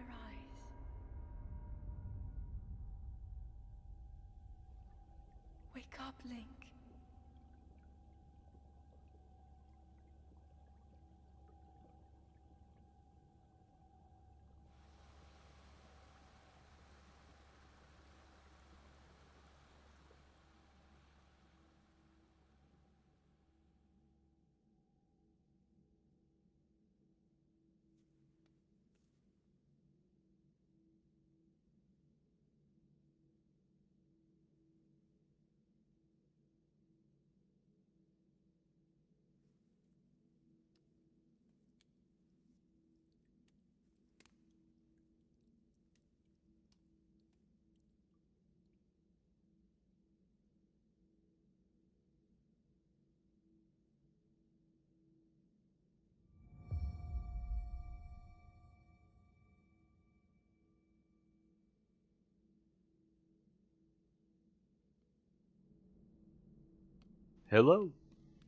your eyes. Wake up, Link. Hello,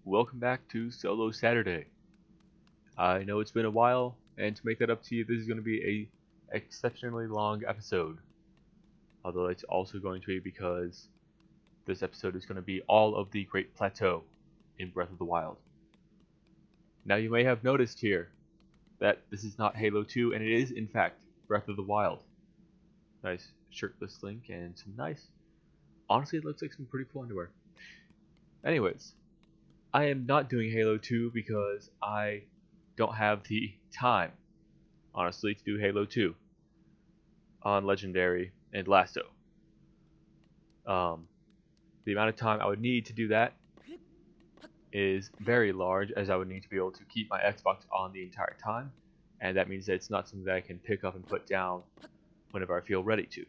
welcome back to Solo Saturday. I know it's been a while, and to make that up to you, this is going to be a exceptionally long episode. Although it's also going to be because this episode is going to be all of the Great Plateau in Breath of the Wild. Now you may have noticed here that this is not Halo 2, and it is in fact Breath of the Wild. Nice shirtless Link and some nice, honestly it looks like some pretty cool underwear. Anyways, I am not doing Halo 2 because I don't have the time, honestly, to do Halo 2 on Legendary and Lasso. The amount of time I would need to do that is very large, as I would need to be able to keep my Xbox on the entire time, and that means that it's not something that I can pick up and put down whenever I feel ready to.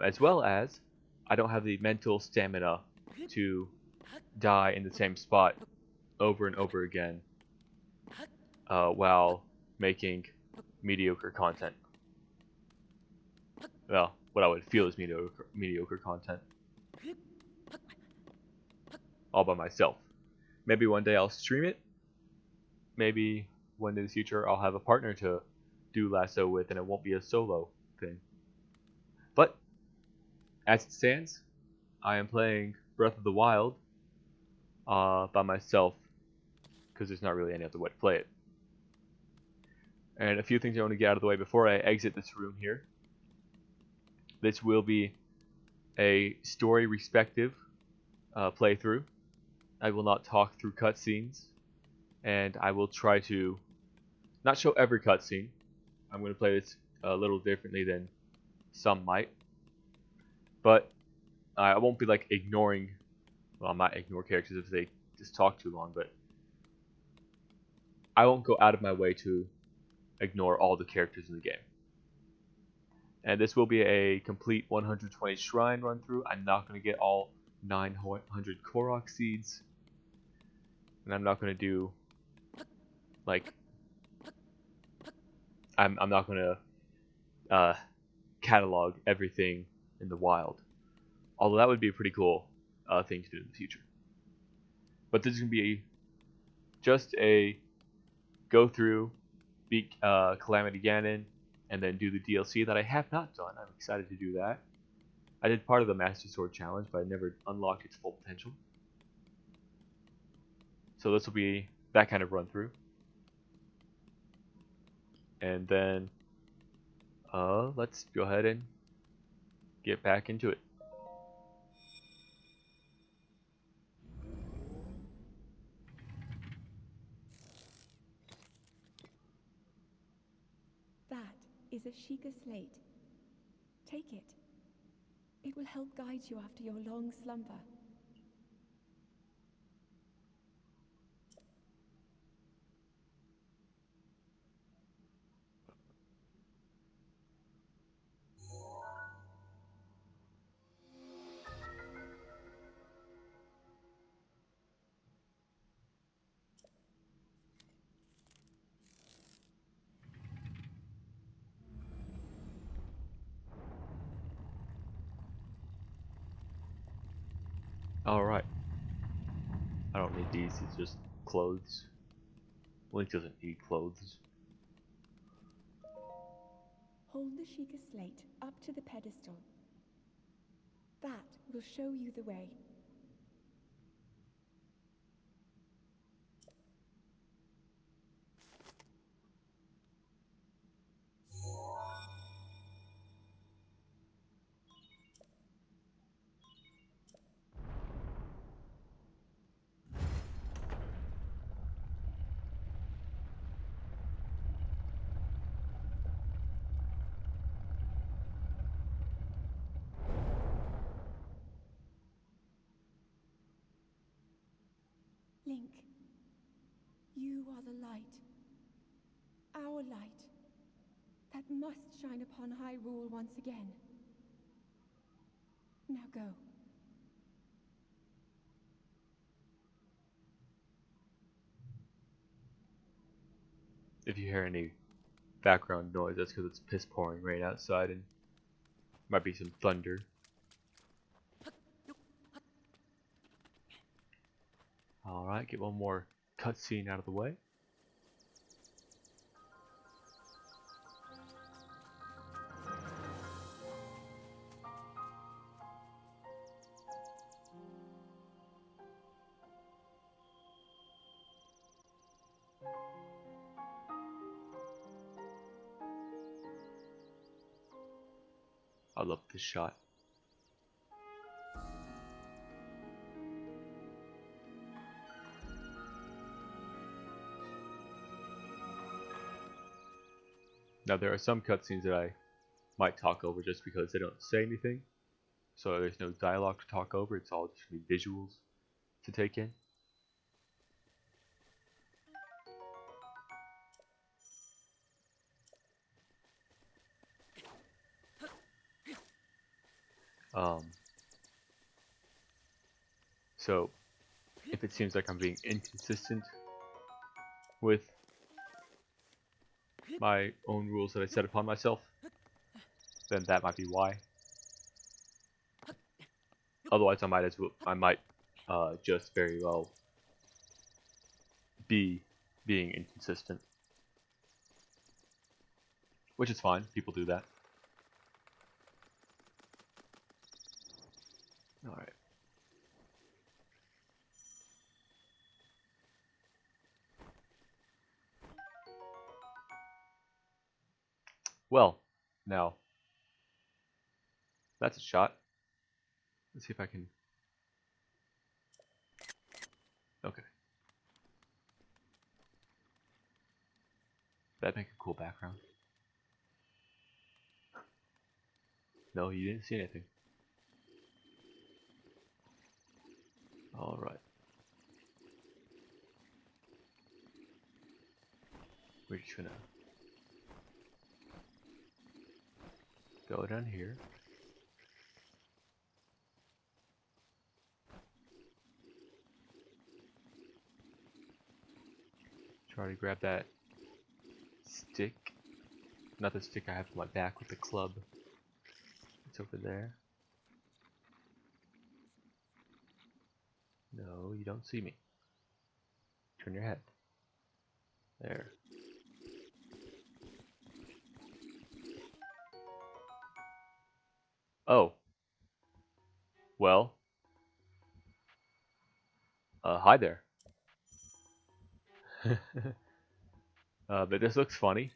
As well as, I don't have the mental stamina to die in the same spot over and over again while making mediocre content. Well, what I would feel is mediocre content. All by myself. Maybe one day I'll stream it. Maybe one day in the future I'll have a partner to do Lasso with and it won't be a solo thing. But, as it stands, I am playing Breath of the Wild by myself because there's not really any other way to play it. And a few things I want to get out of the way before I exit this room here. This will be a story respective playthrough. I will not talk through cutscenes, and I will try to not show every cutscene. I'm going to play this a little differently than some might, but I won't be like ignoring. Well, I might ignore characters if they just talk too long, but I won't go out of my way to ignore all the characters in the game. And this will be a complete 120 shrine run through. I'm not going to get all 900 Korok seeds, and I'm not going to do like I'm not going to catalog everything in the wild. Although that would be a pretty cool thing to do in the future. But this is going to be just a go through, beat Calamity Ganon, and then do the DLC that I have not done. I'm excited to do that. I did part of the Master Sword Challenge, but I never unlocked its full potential. So this will be that kind of run through. And then let's go ahead and get back into it. That is a Sheikah slate. Take it. It will help guide you after your long slumber. Alright. I don't need these, it's just clothes. Link doesn't need clothes. Hold the Sheikah slate up to the pedestal. That will show you the way. Link, you are the light. Our light. That must shine upon Hyrule once again. Now go. If you hear any background noise, that's because it's piss pouring rain outside and might be some thunder. Alright, get one more cutscene out of the way. I love this shot. Now there are some cutscenes that I might talk over just because they don't say anything. So there's no dialogue to talk over, it's all just me visuals to take in. So if it seems like I'm being inconsistent with my own rules that I set upon myself, then that might be why. Otherwise, I might just very well be being inconsistent, which is fine. People do that. All right. Well, now that's a shot. Let's see if I can. Okay. That'd make a cool background. No, you didn't see anything. Alright. We're just gonna go down here. Try to grab that stick. Not the stick I have on my back with the club. It's over there. No, you don't see me. Turn your head. There. Oh. Well. Hi there. But this looks funny.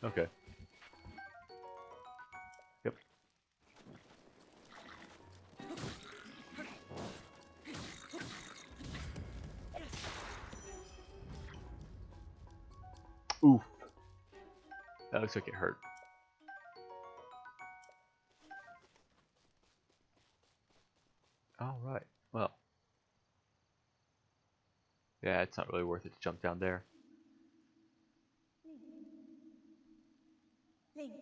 Okay. Yep. Oof. That looks like it hurt. Alright, well. Yeah, it's not really worth it to jump down there. Link.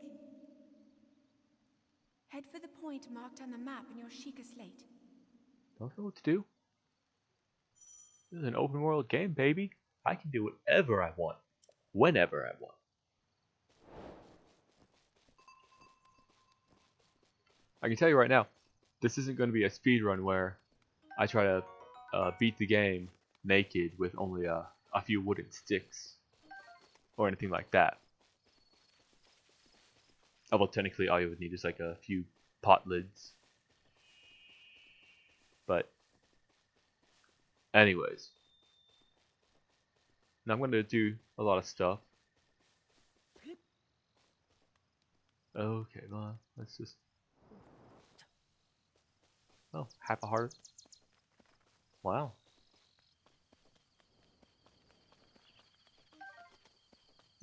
Head for the point marked on the map in your Sheikah slate. Don't know what to do. This is an open world game, baby. I can do whatever I want. Whenever I want. I can tell you right now, this isn't going to be a speedrun where I try to beat the game naked with only a few wooden sticks or anything like that. Although technically all you would need is like a few pot lids. But anyways. Now I'm going to do a lot of stuff. Okay, well, let's just... Oh, half a heart. Wow.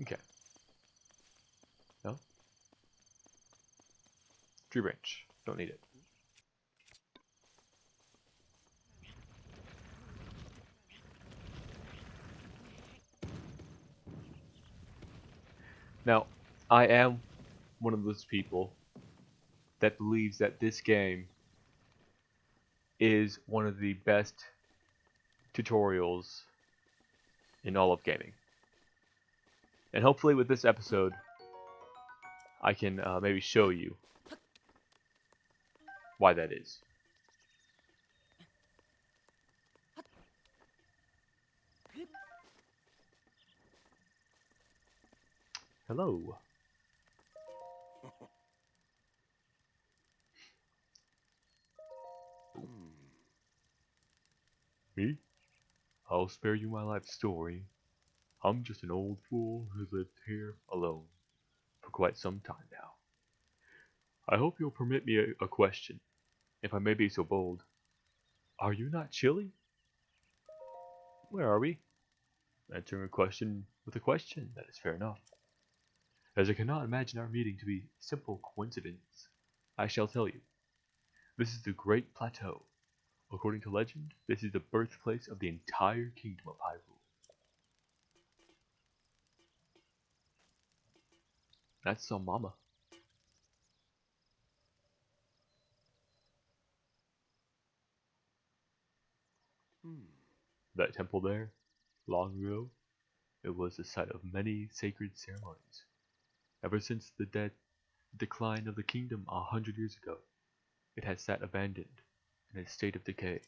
Okay. No? Tree branch. Don't need it. Now, I am one of those people that believes that this game is one of the best tutorials in all of gaming. And hopefully with this episode, I can maybe show you why that is. Hello. Me? I'll spare you my life story. I'm just an old fool who's lived here alone for quite some time now. I hope you'll permit me a question, if I may be so bold. Are you not chilly? Where are we? Answering a question with a question, that is fair enough. As I cannot imagine our meeting to be simple coincidence, I shall tell you. This is the Great Plateau. According to legend, this is the birthplace of the entire kingdom of Hyrule. That's some mama. That temple there, long ago, it was the site of many sacred ceremonies. Ever since the decline of the kingdom 100 years ago, it has sat abandoned in a state of decay.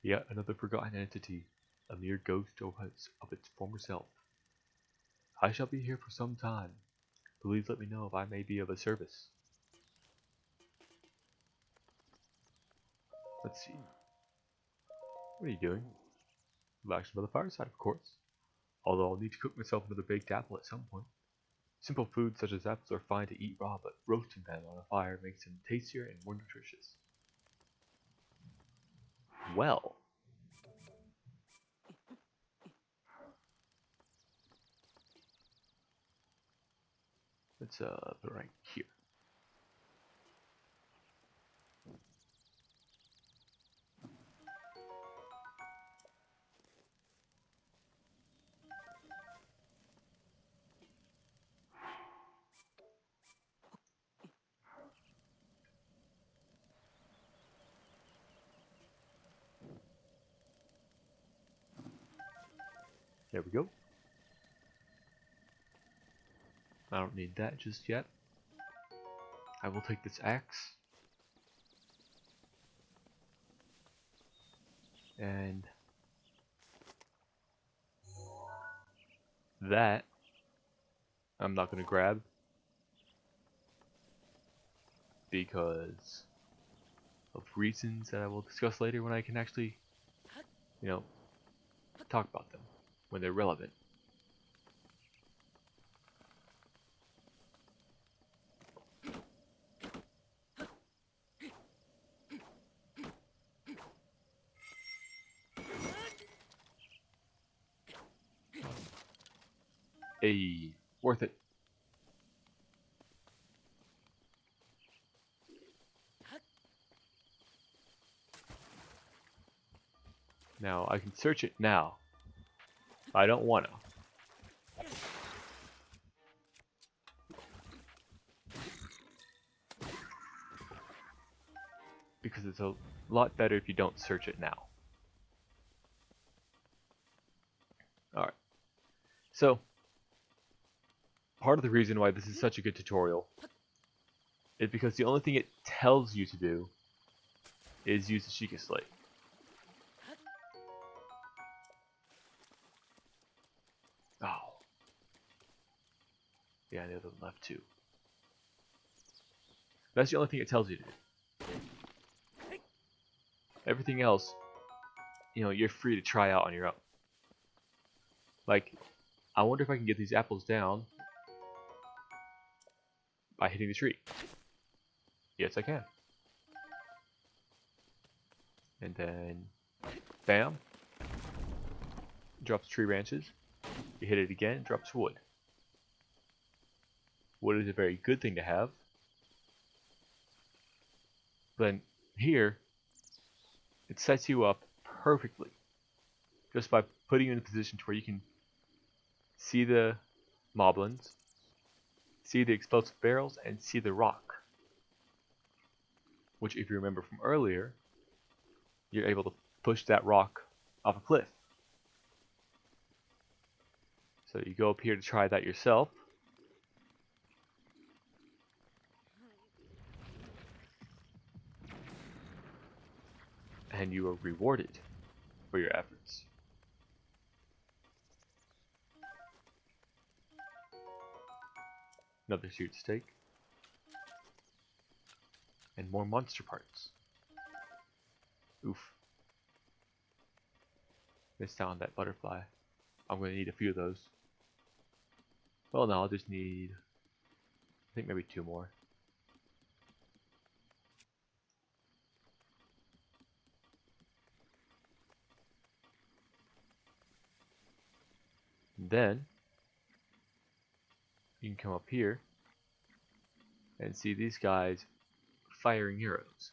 Yet another forgotten entity, a mere ghost of its former self. I shall be here for some time. Please let me know if I may be of a service. Let's see. What are you doing? Relaxing by the fireside, of course. Although I'll need to cook myself another baked apple at some point. Simple foods such as apples are fine to eat raw, but roasting them on a fire makes them tastier and more nutritious. Well. Let's put it right here. There we go. I don't need that just yet. I will take this axe. And that I'm not going to grab because of reasons that I will discuss later when I can actually, talk about them when they're relevant. Worth it. Now, I can search it now. I don't want to. Because it's a lot better if you don't search it now. Alright. So, part of the reason why this is such a good tutorial is because the only thing it tells you to do is use the Sheikah Slate. Oh. Yeah, the other one left too. That's the only thing it tells you to do. Everything else, you're free to try out on your own. Like, I wonder if I can get these apples down by hitting the tree. Yes, I can. And then, bam. Drops tree branches. You hit it again, drops wood. Wood is a very good thing to have. Then, here, it sets you up perfectly. Just by putting you in a position to where you can see the moblins, see the explosive barrels, and see the rock. Which, if you remember from earlier, you're able to push that rock off a cliff. So you go up here to try that yourself. And you are rewarded for your efforts. Another seared steak. And more monster parts. Oof. Missed out on that butterfly. I'm going to need a few of those. Well, no, I'll just need, I think maybe 2 more. And then, you can come up here and see these guys firing arrows.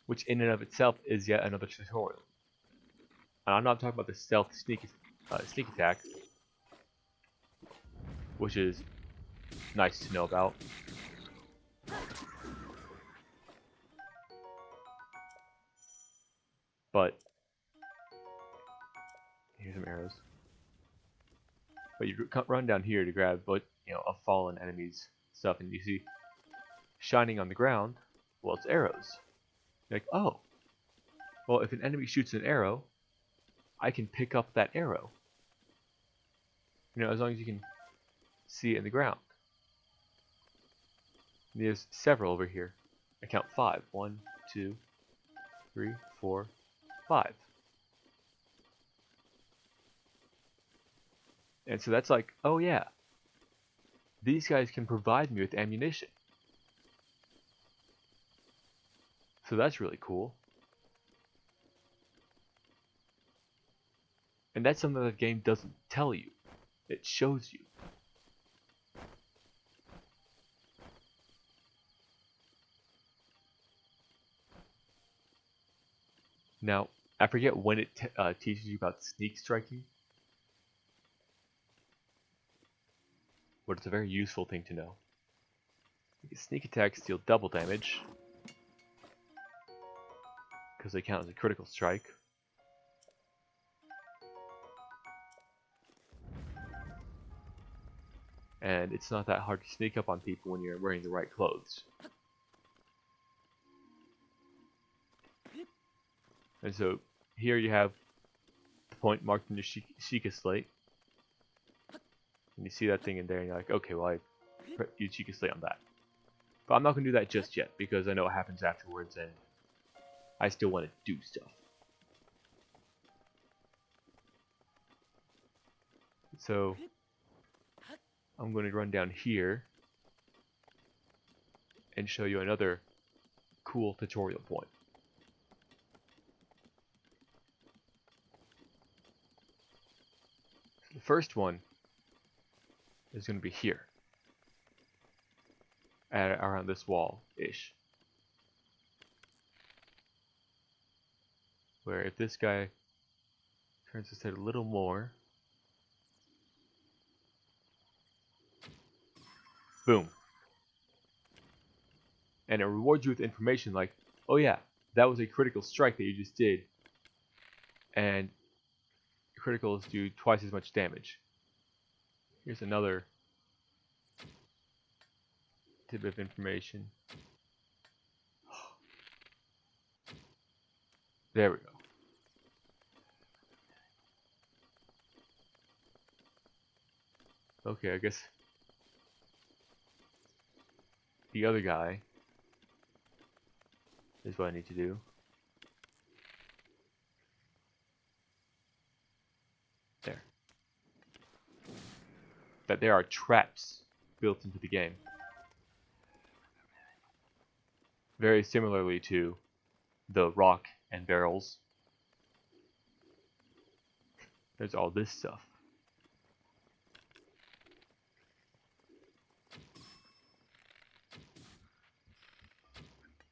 Which in and of itself is yet another tutorial. And I'm not talking about the stealth sneak attack, which is nice to know about. But here's some arrows. But you run down here to grab a fallen enemy's stuff, and you see shining on the ground. Well, it's arrows. You're like, oh, well, if an enemy shoots an arrow, I can pick up that arrow. As long as you can see it in the ground. And there's several over here. I count 5. 1, 2, 3, 4, 5. And so that's like, oh yeah, these guys can provide me with ammunition. So that's really cool. And that's something that the game doesn't tell you. It shows you. Now, I forget when it teaches you about sneak striking. But it's a very useful thing to know. Sneak attacks deal double damage, because they count as a critical strike. And it's not that hard to sneak up on people when you're wearing the right clothes. And so here you have the point marked in your Sheikah slate. And you see that thing in there and you're like, okay, well I use Sheikah slate on that. But I'm not going to do that just yet, because I know what happens afterwards and I still want to do stuff. So I'm going to run down here and show you another cool tutorial point. The first one is going to be here, around this wall-ish. Where if this guy turns his head a little more, boom. And it rewards you with information like, oh yeah, that was a critical strike that you just did. And criticals do twice as much damage. Here's another tidbit of information. There we go. Okay, I guess the other guy is what I need to do. There. That there are traps built into the game. Very similarly to the rock and barrels. There's all this stuff.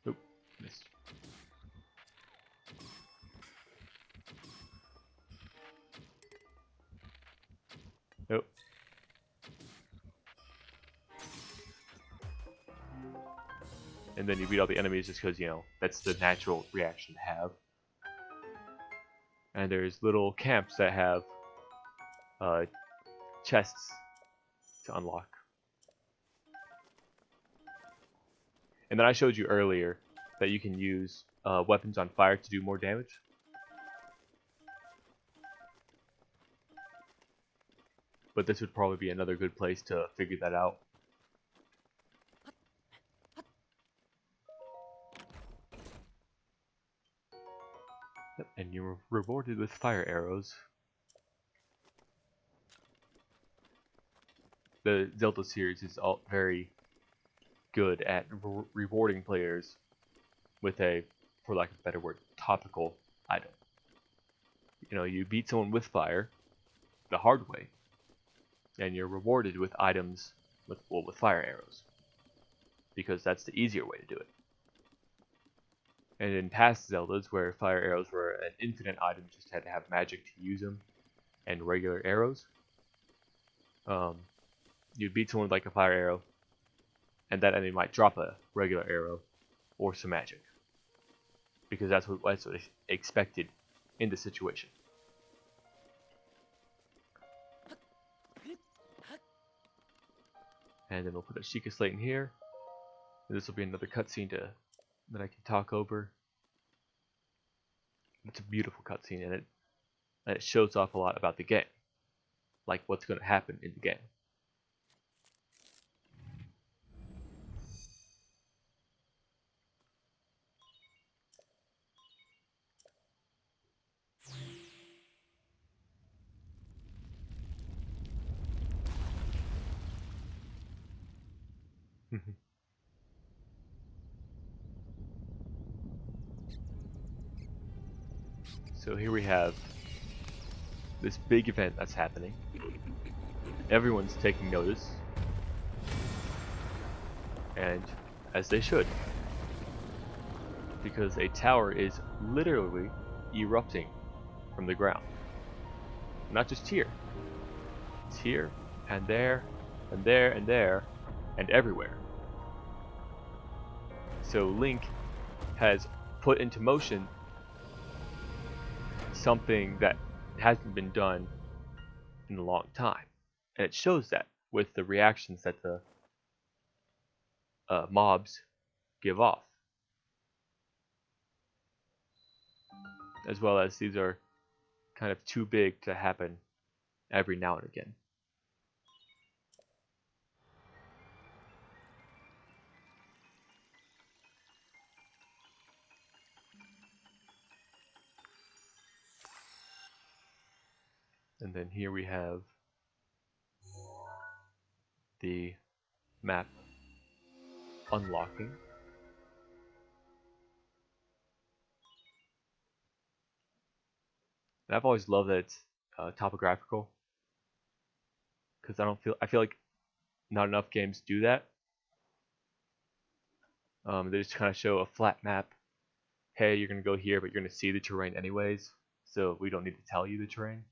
Oop, missed. Nope. And then you beat all the enemies just because, you know, that's the natural reaction to have. And there's little camps that have chests to unlock. And then I showed you earlier that you can use weapons on fire to do more damage. But this would probably be another good place to figure that out. Yep, and you're rewarded with fire arrows. The Zelda series is all very good at rewarding players with a, for lack of a better word, topical item. You know, you beat someone with fire the hard way, and you're rewarded with items with fire arrows, because that's the easier way to do it. And in past Zeldas, where fire arrows were an infinite item, just had to have magic to use them, and regular arrows, you'd beat someone with like a fire arrow, and that enemy might drop a regular arrow or some magic, because that's what is expected in the situation. And then we'll put a Sheikah Slate in here, and this will be another cutscene that I can talk over. It's a beautiful cutscene, and it shows off a lot about the game, like what's going to happen in the game. So here we have this big event that's happening. Everyone's taking notice, and as they should, because a tower is literally erupting from the ground. Not just here. It's here, and there, and there, and there, and everywhere. So Link has put into motion something that hasn't been done in a long time. And it shows that with the reactions that the mobs give off. As well as these are kind of too big to happen every now and again. And then here we have the map unlocking. And I've always loved that it's topographical, because I feel like not enough games do that. They just kind of show a flat map. Hey, you're gonna go here, but you're gonna see the terrain anyways, so we don't need to tell you the terrain.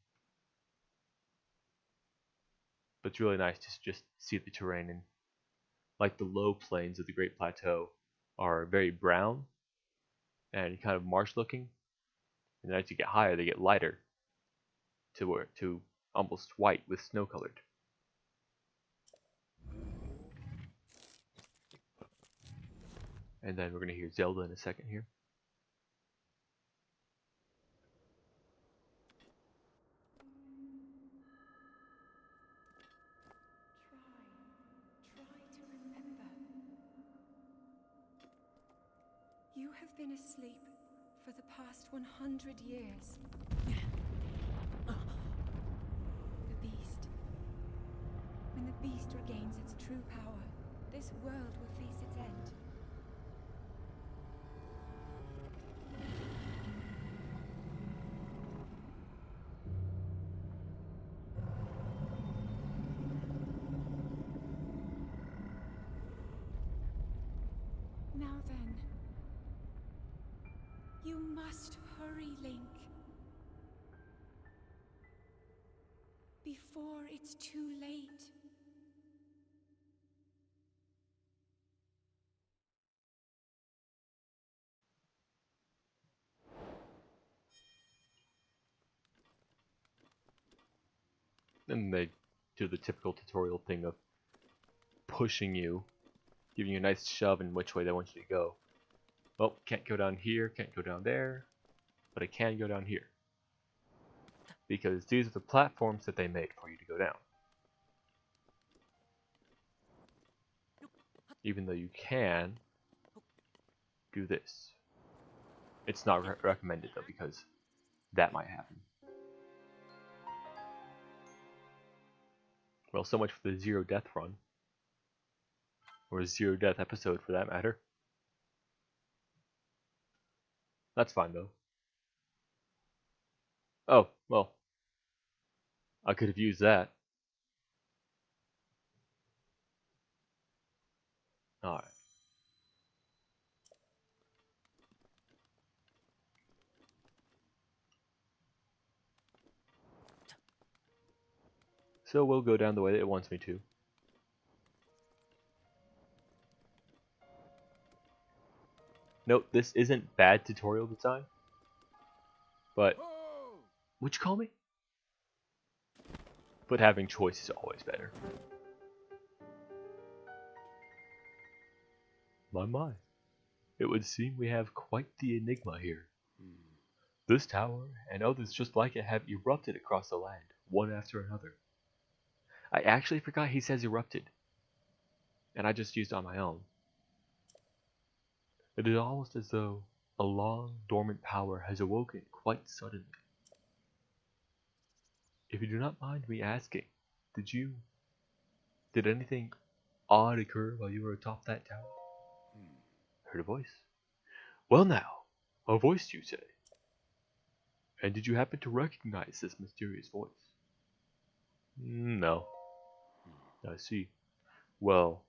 But it's really nice to just see the terrain, and like the low plains of the Great Plateau are very brown and kind of marsh looking, and as you get higher, they get lighter to almost white with snow colored. And then we're gonna hear Zelda in a second here. You have been asleep for the past 100 years. The beast. When the beast regains its true power, this world will face its end. Now then, you must hurry, Link. Before it's too late. And they do the typical tutorial thing of pushing you, giving you a nice shove in which way they want you to go. Well, can't go down here, can't go down there, but I can go down here. Because these are the platforms that they made for you to go down. Even though you can do this. It's not recommended though, because that might happen. Well, so much for the zero death run. Or a zero death episode for that matter. That's fine though. Oh, well. I could have used that. Alright. So we'll go down the way that it wants me to. Note, this isn't bad tutorial design. But, would you call me? But having choice is always better. My. It would seem we have quite the enigma here. This tower and others just like it have erupted across the land, one after another. I actually forgot he says erupted. And I just used on my own. It is almost as though a long dormant power has awoken quite suddenly. If you do not mind me asking, did anything odd occur while you were atop that tower? Heard a voice. Well now, a voice you say? And did you happen to recognize this mysterious voice? No. I see. Well,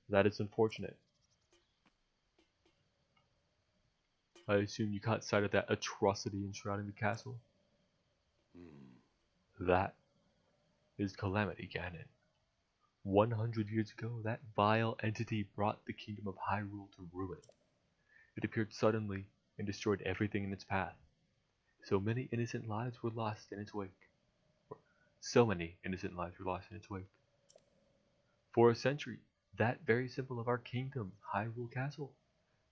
that is unfortunate. I assume you caught sight of that atrocity enshrouding the castle? That is Calamity Ganon. 100 years ago, that vile entity brought the kingdom of Hyrule to ruin. It appeared suddenly and destroyed everything in its path. So many innocent lives were lost in its wake. So many innocent lives were lost in its wake. For a century, that very symbol of our kingdom, Hyrule Castle,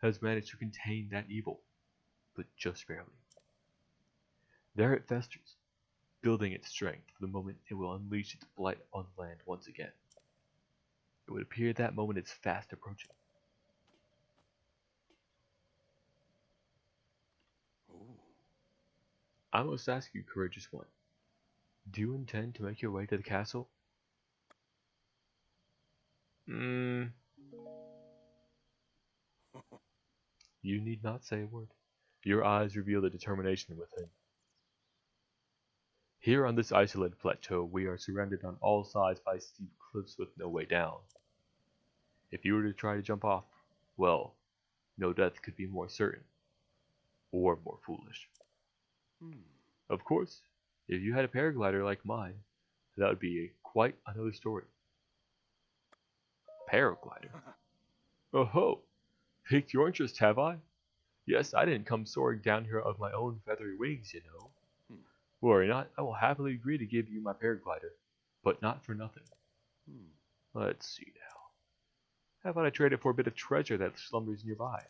has managed to contain that evil, but just barely. There it festers, building its strength for the moment it will unleash its blight on the land once again. It would appear that moment is fast approaching. I must ask you, courageous one, do you intend to make your way to the castle? You need not say a word. Your eyes reveal the determination within. Here on this isolated plateau, we are surrounded on all sides by steep cliffs with no way down. If you were to try to jump off, well, no death could be more certain, or more foolish. Of course, if you had a paraglider like mine, that would be quite another story. Paraglider? Oh ho! Piqued your interest, have I? Yes, I didn't come soaring down here of my own feathery wings, you know. Worry not, I will happily agree to give you my paraglider, but not for nothing. Let's see now. How about I trade it for a bit of treasure that slumbers nearby?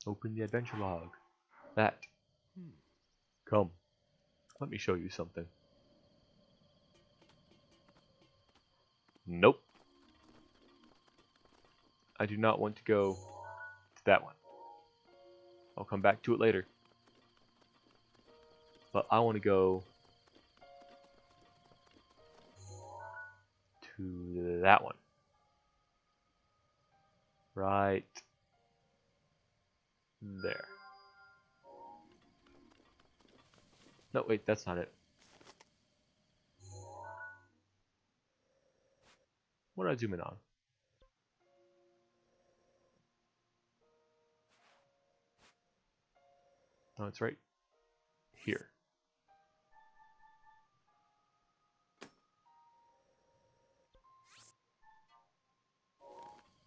Open the adventure log. That. Come, let me show you something. Nope. I do not want to go to that one. I'll come back to it later. But I want to go to that one. Right there. No, wait, that's not it. What did I zoom in on? No, it's right here.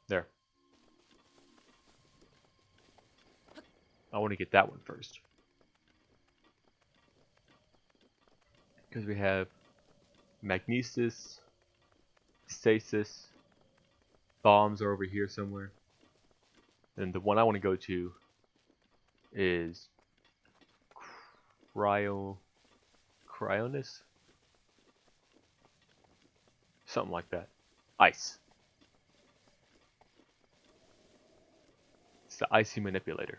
There. I want to get that one first. Because we have magnesis, stasis, bombs are over here somewhere. And the one I want to go to is Cryonis? Something like that. Ice. It's the icy manipulator.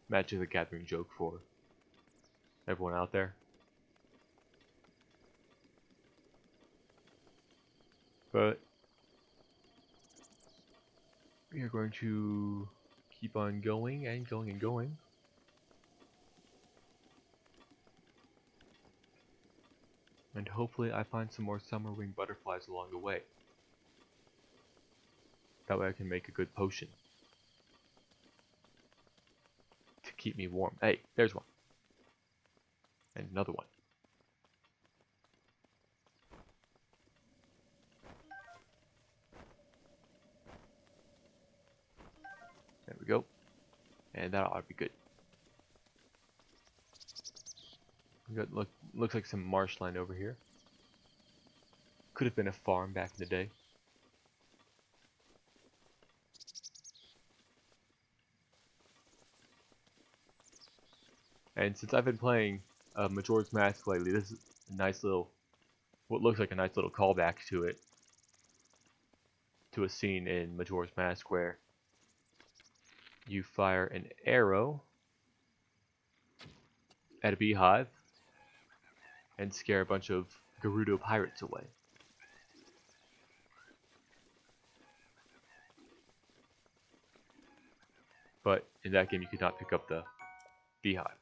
Magic the Gathering joke for everyone out there. But we are going to keep on going and going and going. And hopefully I find some more summer wing butterflies along the way. That way I can make a good potion to keep me warm. Hey, there's one. And another one. There we go. And that ought to be good. We got, looks like some marshland over here. Could have been a farm back in the day. And since I've been playing Majora's Mask lately, this is a nice little, what looks like a nice little callback to it. To a scene in Majora's Mask where you fire an arrow at a beehive and scare a bunch of Gerudo pirates away. But in that game you could not pick up the beehive.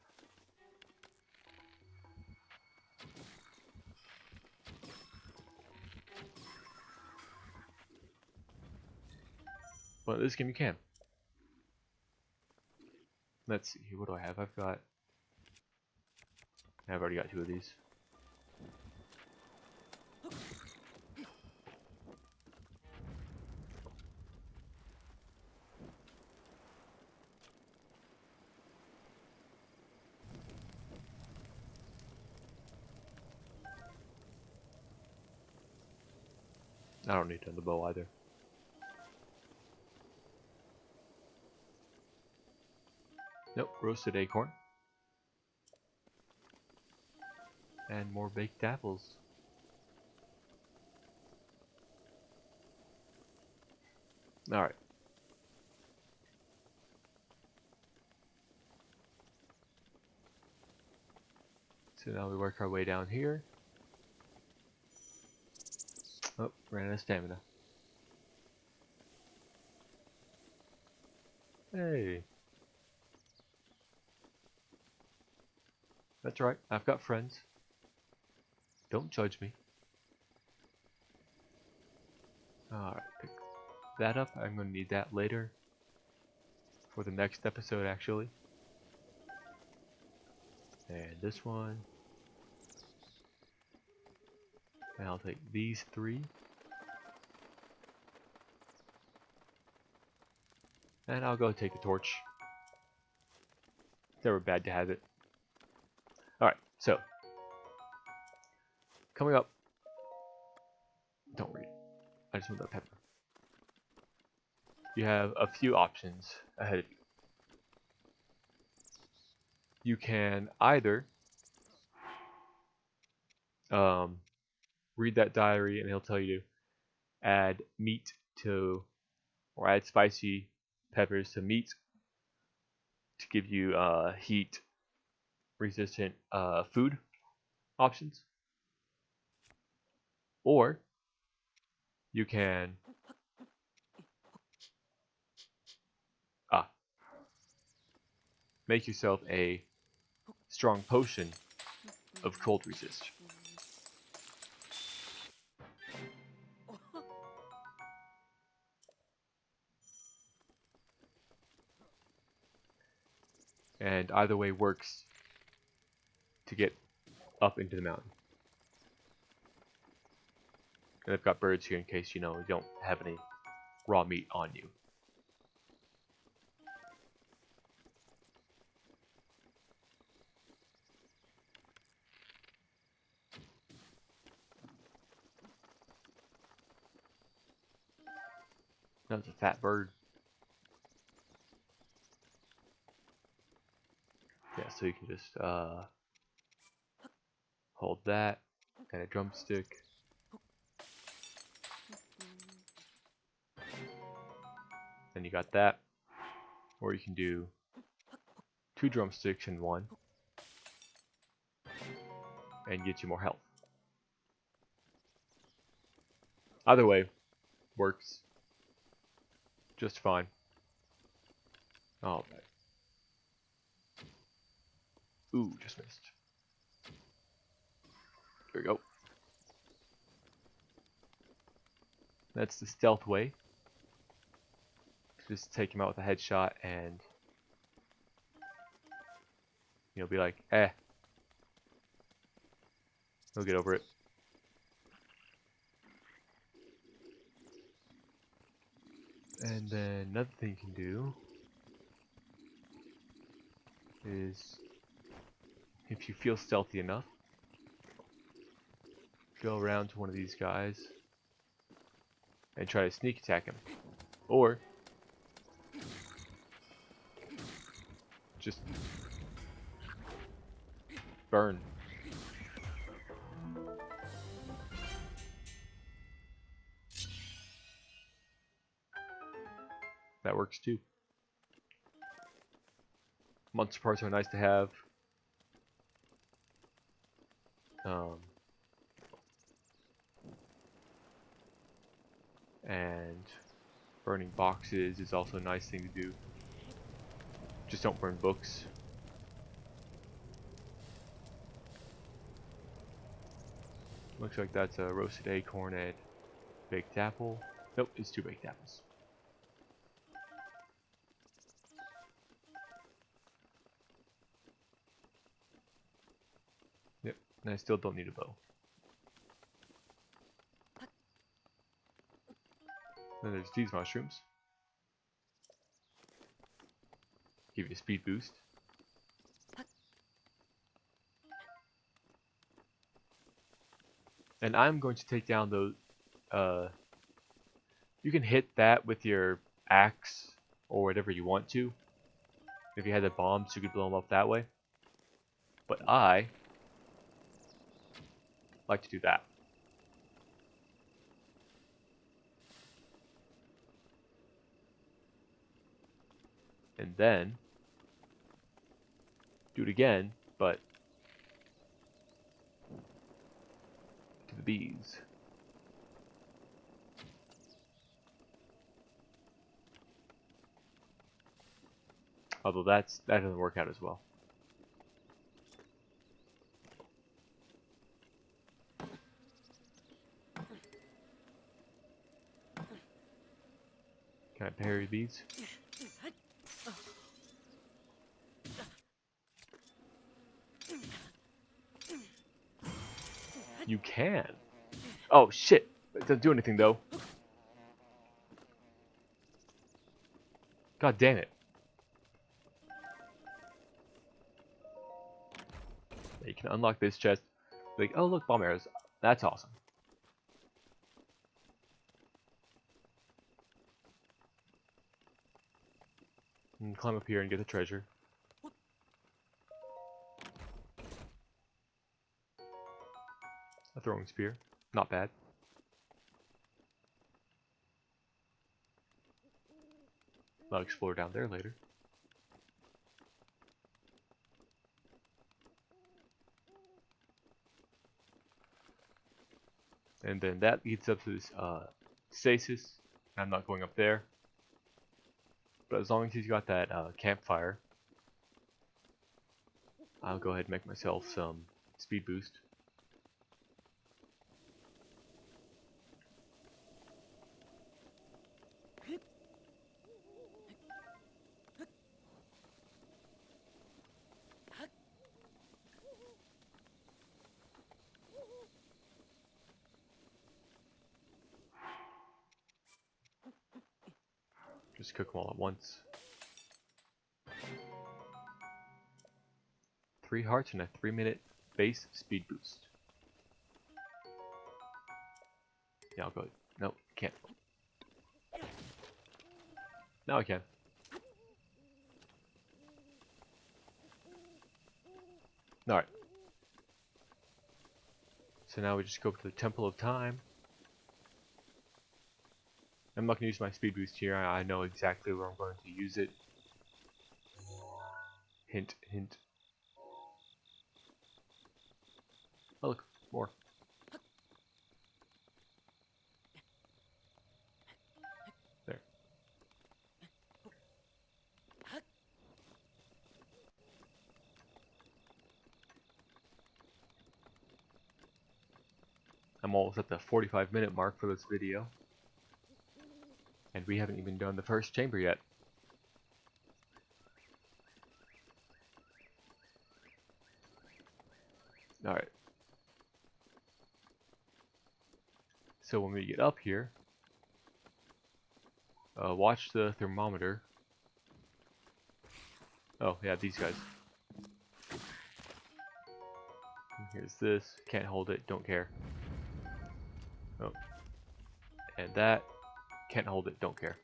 But in this game you can. Let's see, what do I have? I've already got 2 of these. I don't need to on the bow either. Nope, roasted acorn. And more baked apples. Alright. So now we work our way down here. Oh, ran out of stamina. Hey. That's right, I've got friends. Don't judge me. Alright, pick that up. I'm going to need that later. For the next episode, actually. And this one. And I'll take these 3. And I'll go take the torch. Never bad to have it. Alright, so. Coming up. Don't read. I just want that pepper. You have a few options ahead of you. You can either read that diary, and he'll tell you to add meat to, or add spicy peppers to meat to give you heat resistant food options. Or you can make yourself a strong potion of cold resist. And either way works to get up into the mountain. And I've got birds here in case, you know, you don't have any raw meat on you. That's a fat bird. Yeah, so you can just hold that and a drumstick. Then you got that. Or you can do 2 drumsticks in one and get you more health. Either way works just fine. Alright. Ooh, just missed. There we go. That's the stealth way. Just take him out with a headshot and, you know, be like, eh. He'll get over it. And then another thing you can do is, if you feel stealthy enough, go around to one of these guys and try to sneak attack him. Or just burn. That works too. Monster parts are nice to have. And burning boxes is also a nice thing to do. Just don't burn books. Looks like that's a roasted acorn and baked apple. Nope, it's 2 baked apples. Yep, and I still don't need a bow. Then there's these mushrooms. Give you a speed boost. And I'm going to take down those. You can hit that with your axe or whatever you want to. If you had the bombs, you could blow them up that way. But I like to do that. And then do it again, but to the bees. Although that doesn't work out as well. Can I parry these? You can. Oh shit! It doesn't do anything though. God damn it. You can unlock this chest. Like, oh look, bomb arrows. That's awesome. And climb up here and get the treasure. A throwing spear. Not bad. I'll explore down there later. And then that leads up to this stasis. I'm not going up there. But as long as he's got that campfire, I'll go ahead and make myself some speed boost. Just cook them all at once. 3 hearts and a 3-minute base speed boost. Yeah, I'll go. Nope, can't. Now I can. Alright. So now we just go to the Temple of Time. I'm not going to use my speed boost here. I know exactly where I'm going to use it. Hint, hint. Oh look, more. There. I'm almost at the 45-minute mark for this video. And we haven't even done the first chamber yet. Alright. So when we get up here, watch the thermometer. Oh, yeah, these guys. And here's this. Can't hold it, don't care. Oh. And that. Can't hold it, don't care.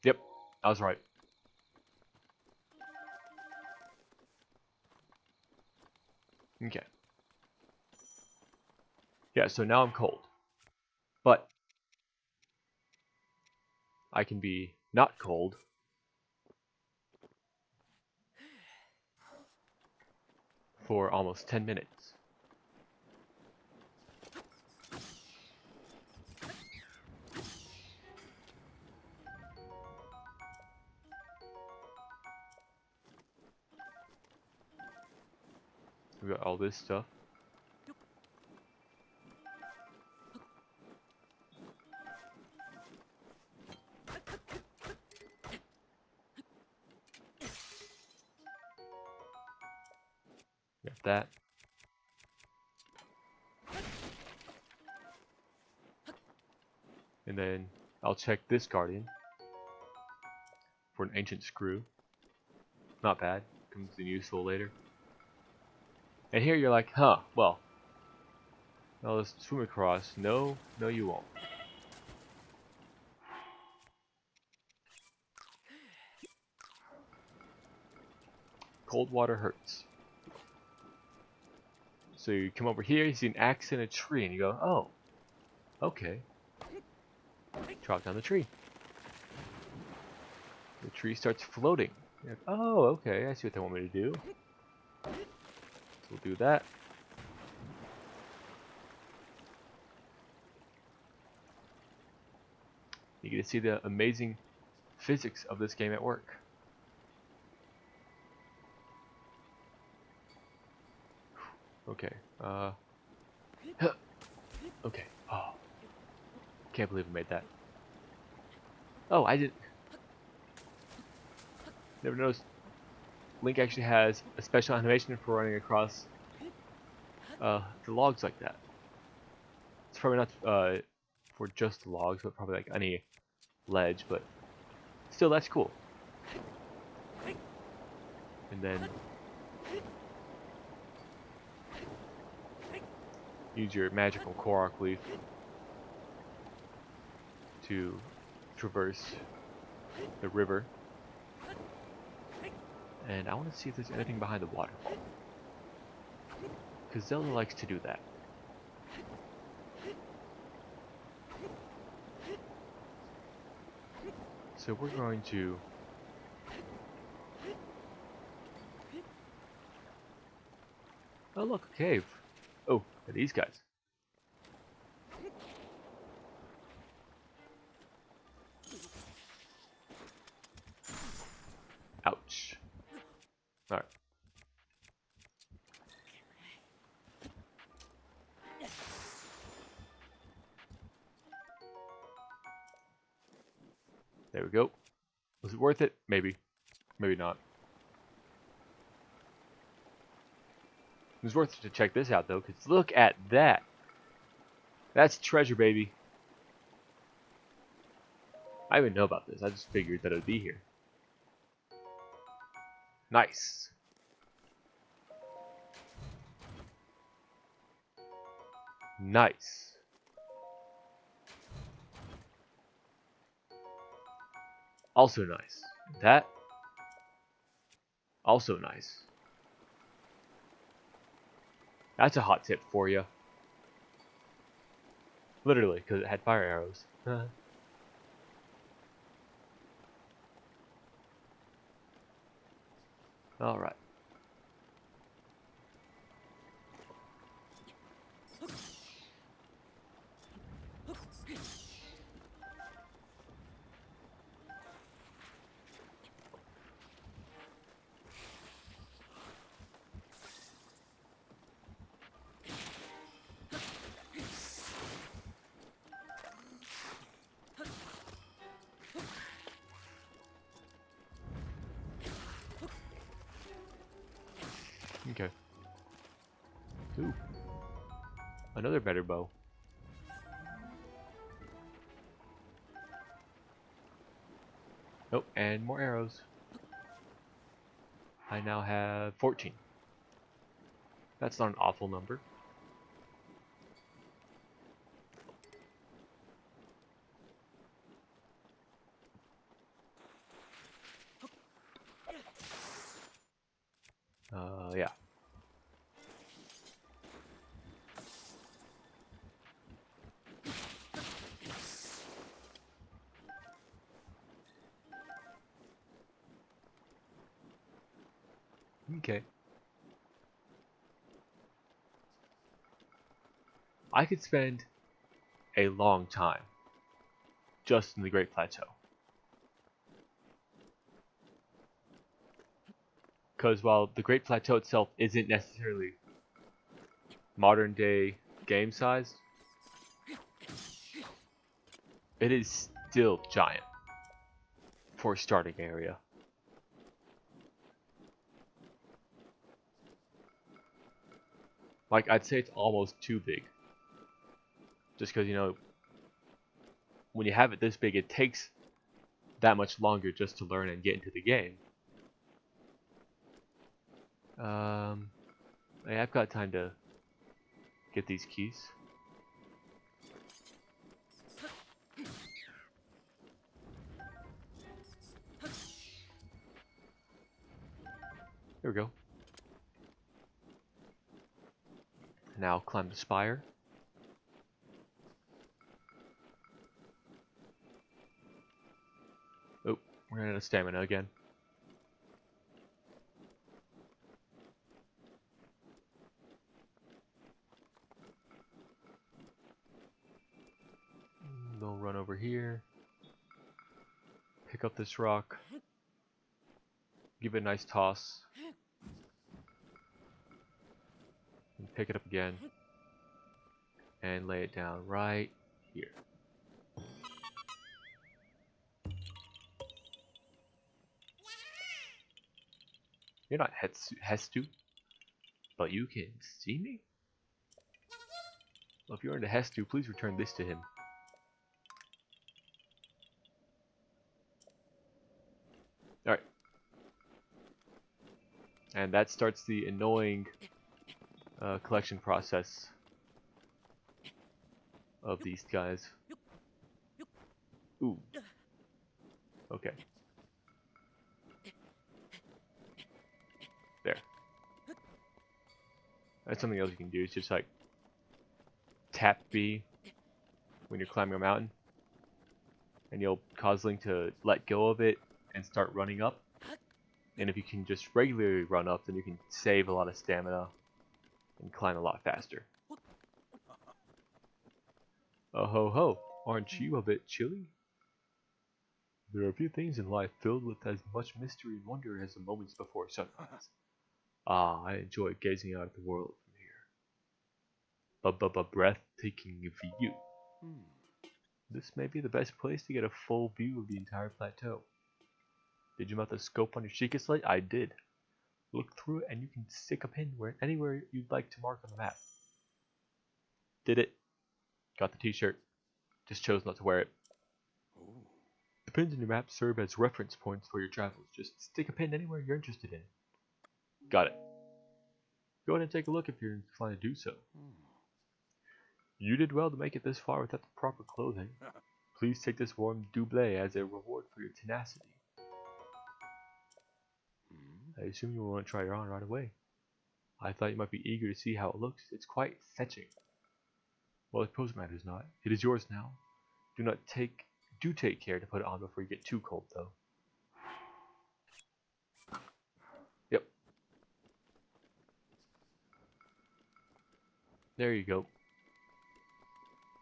Yep, I was right. Okay. Yeah, so now I'm cold. But I can be not cold. For almost 10 minutes. We got all this stuff. Got that. And then I'll check this guardian for an ancient screw. Not bad. Comes in useful later. And here you're like, huh, well, I'll just swim across. No, no you won't. Cold water hurts. So you come over here, you see an axe and a tree, and you go, oh, okay. Chop down the tree. The tree starts floating. You're like, oh, okay, I see what they want me to do. So we'll do that. You get to see the amazing physics of this game at work. Okay, okay, oh. Can't believe I made that. Oh, I did. Never noticed. Link actually has a special animation for running across the logs like that. It's probably not for just the logs, but probably like any ledge, but still, that's cool. And then use your magical Korok leaf to traverse the river. And I want to see if there's anything behind the waterfall. Because Zelda likes to do that. So we're going to... Oh look, a cave. Oh, and these guys. Ouch. Alright. There we go. Was it worth it? Maybe. Maybe not. It was worth it to check this out, though, because look at that. That's treasure, baby. I didn't even know about this. I just figured that it would be here. Nice. Nice. Also nice. That. Also nice. That's a hot tip for you. Literally, because it had fire arrows. Alright. Okay. Ooh. Another better bow. Oh, and more arrows. I now have 14. That's not an awful number. Yeah. Okay. I could spend a long time just in the Great Plateau. Because while the Great Plateau itself isn't necessarily modern day game size, it is still giant for a starting area. Like, I'd say it's almost too big. Just because, you know, when you have it this big, it takes that much longer just to learn and get into the game. Yeah, I've got time to get these keys. There we go. Now climb the spire. Oh, we're running out of stamina again. We'll run over here. Pick up this rock. Give it a nice toss. And pick it up again. And lay it down right here. You're not Hestu, but you can see me? Well, if you're into Hestu, please return this to him. Alright. And that starts the annoying collection process of these guys. Ooh. Okay. That's something else you can do. It's just like tap B when you're climbing a mountain, and you'll cause Link to let go of it and start running up. And if you can just regularly run up, then you can save a lot of stamina and climb a lot faster. Oh ho ho, aren't you a bit chilly? There are few things in life filled with as much mystery and wonder as the moments before sunrise. Ah, I enjoy gazing out at the world from here. A breathtaking view. This may be the best place to get a full view of the entire plateau. Did you mount the scope on your Sheikah slate? I did. Look through it and you can stick a pin anywhere you'd like to mark on the map. Did it. Got the t-shirt. Just chose not to wear it. The pins in your map serve as reference points for your travels. Just stick a pin anywhere you're interested in. Got it. Go ahead and take a look if you're inclined to do so. You did well to make it this far without the proper clothing. Please take this warm doublet as a reward for your tenacity. I assume you will want to try it on right away. I thought you might be eager to see how it looks. It's quite fetching. Well, I suppose it matters not. It is yours now. Do take care to put it on before you get too cold, though. Yep. There you go.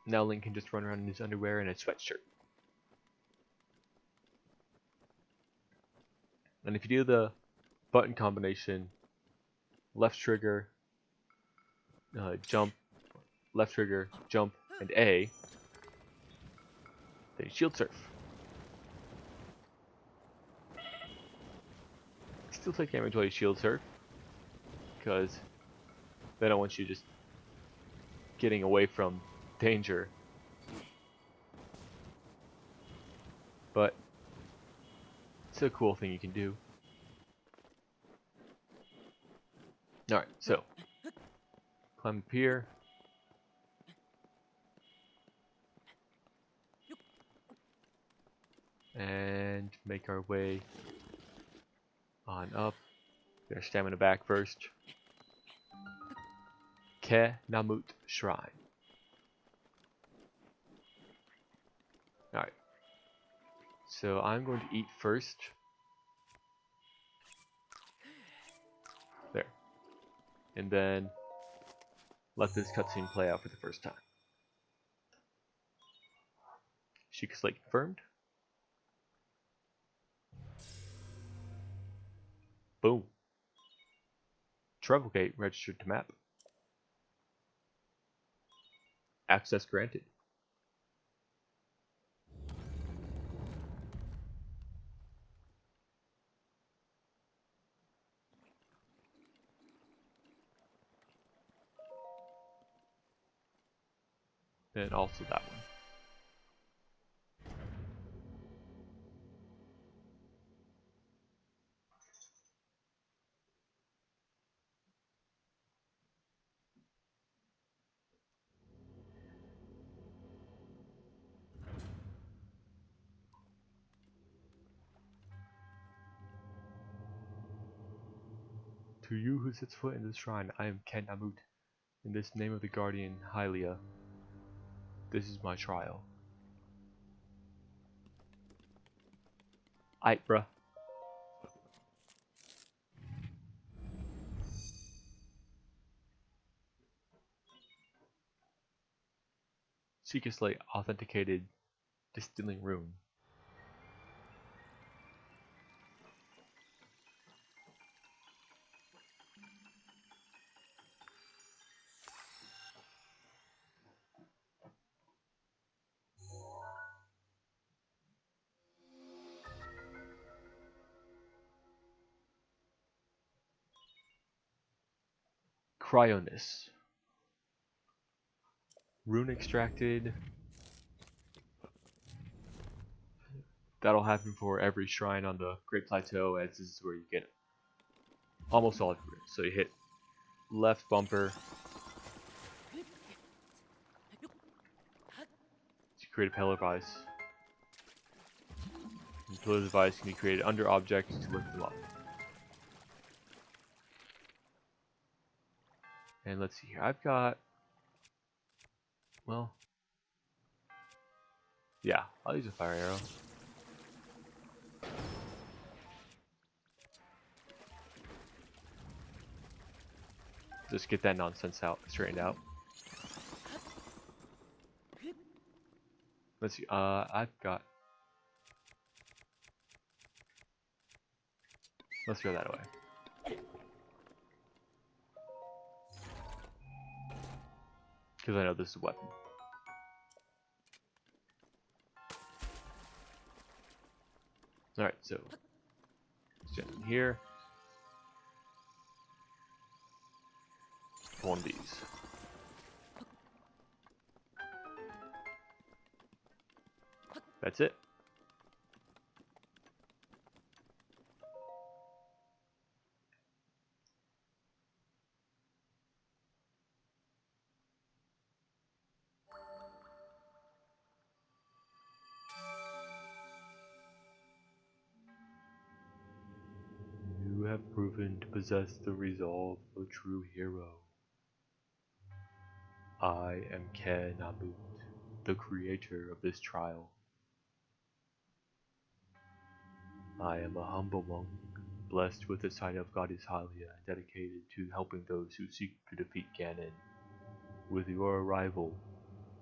Now Link can just run around in his underwear and a sweatshirt. And if you do the button combination, left trigger, jump, left trigger, jump, and A, then you shield surf. Still take damage while you shield surf, because they don't want you just getting away from danger. But it's a cool thing you can do. Alright, so climb up here. And make our way on up. Get our stamina back first. Ke Namut Shrine. Alright. So I'm going to eat first. There. And then let this cutscene play out for the first time. Sheikah slate confirmed. Boom. Travel gate registered to map. Access granted. And also that one. To you who sets foot in this shrine, I am Ke Namut. In this name of the guardian, Hylia, this is my trial. Aight, bruh. Sheikah slate authenticated distilling room. Cryonis. Rune extracted. That'll happen for every shrine on the Great Plateau, as this is where you get almost all of your runes. So you hit left bumper to create a pillar of ice. And pillars of ice can be created under objects to lift them up. And let's see here. I've got, well, yeah, I'll use a fire arrow. Just get that nonsense out, straightened out. Let's see, I've got, let's throw that away. Because I know this is a weapon. Alright, so let's jump in here. One of these. That's it. You have proven to possess the resolve of a true hero. I am Ke Nabut, the creator of this trial. I am a humble monk, blessed with the sight of Goddess Hylia, dedicated to helping those who seek to defeat Ganon. With your arrival,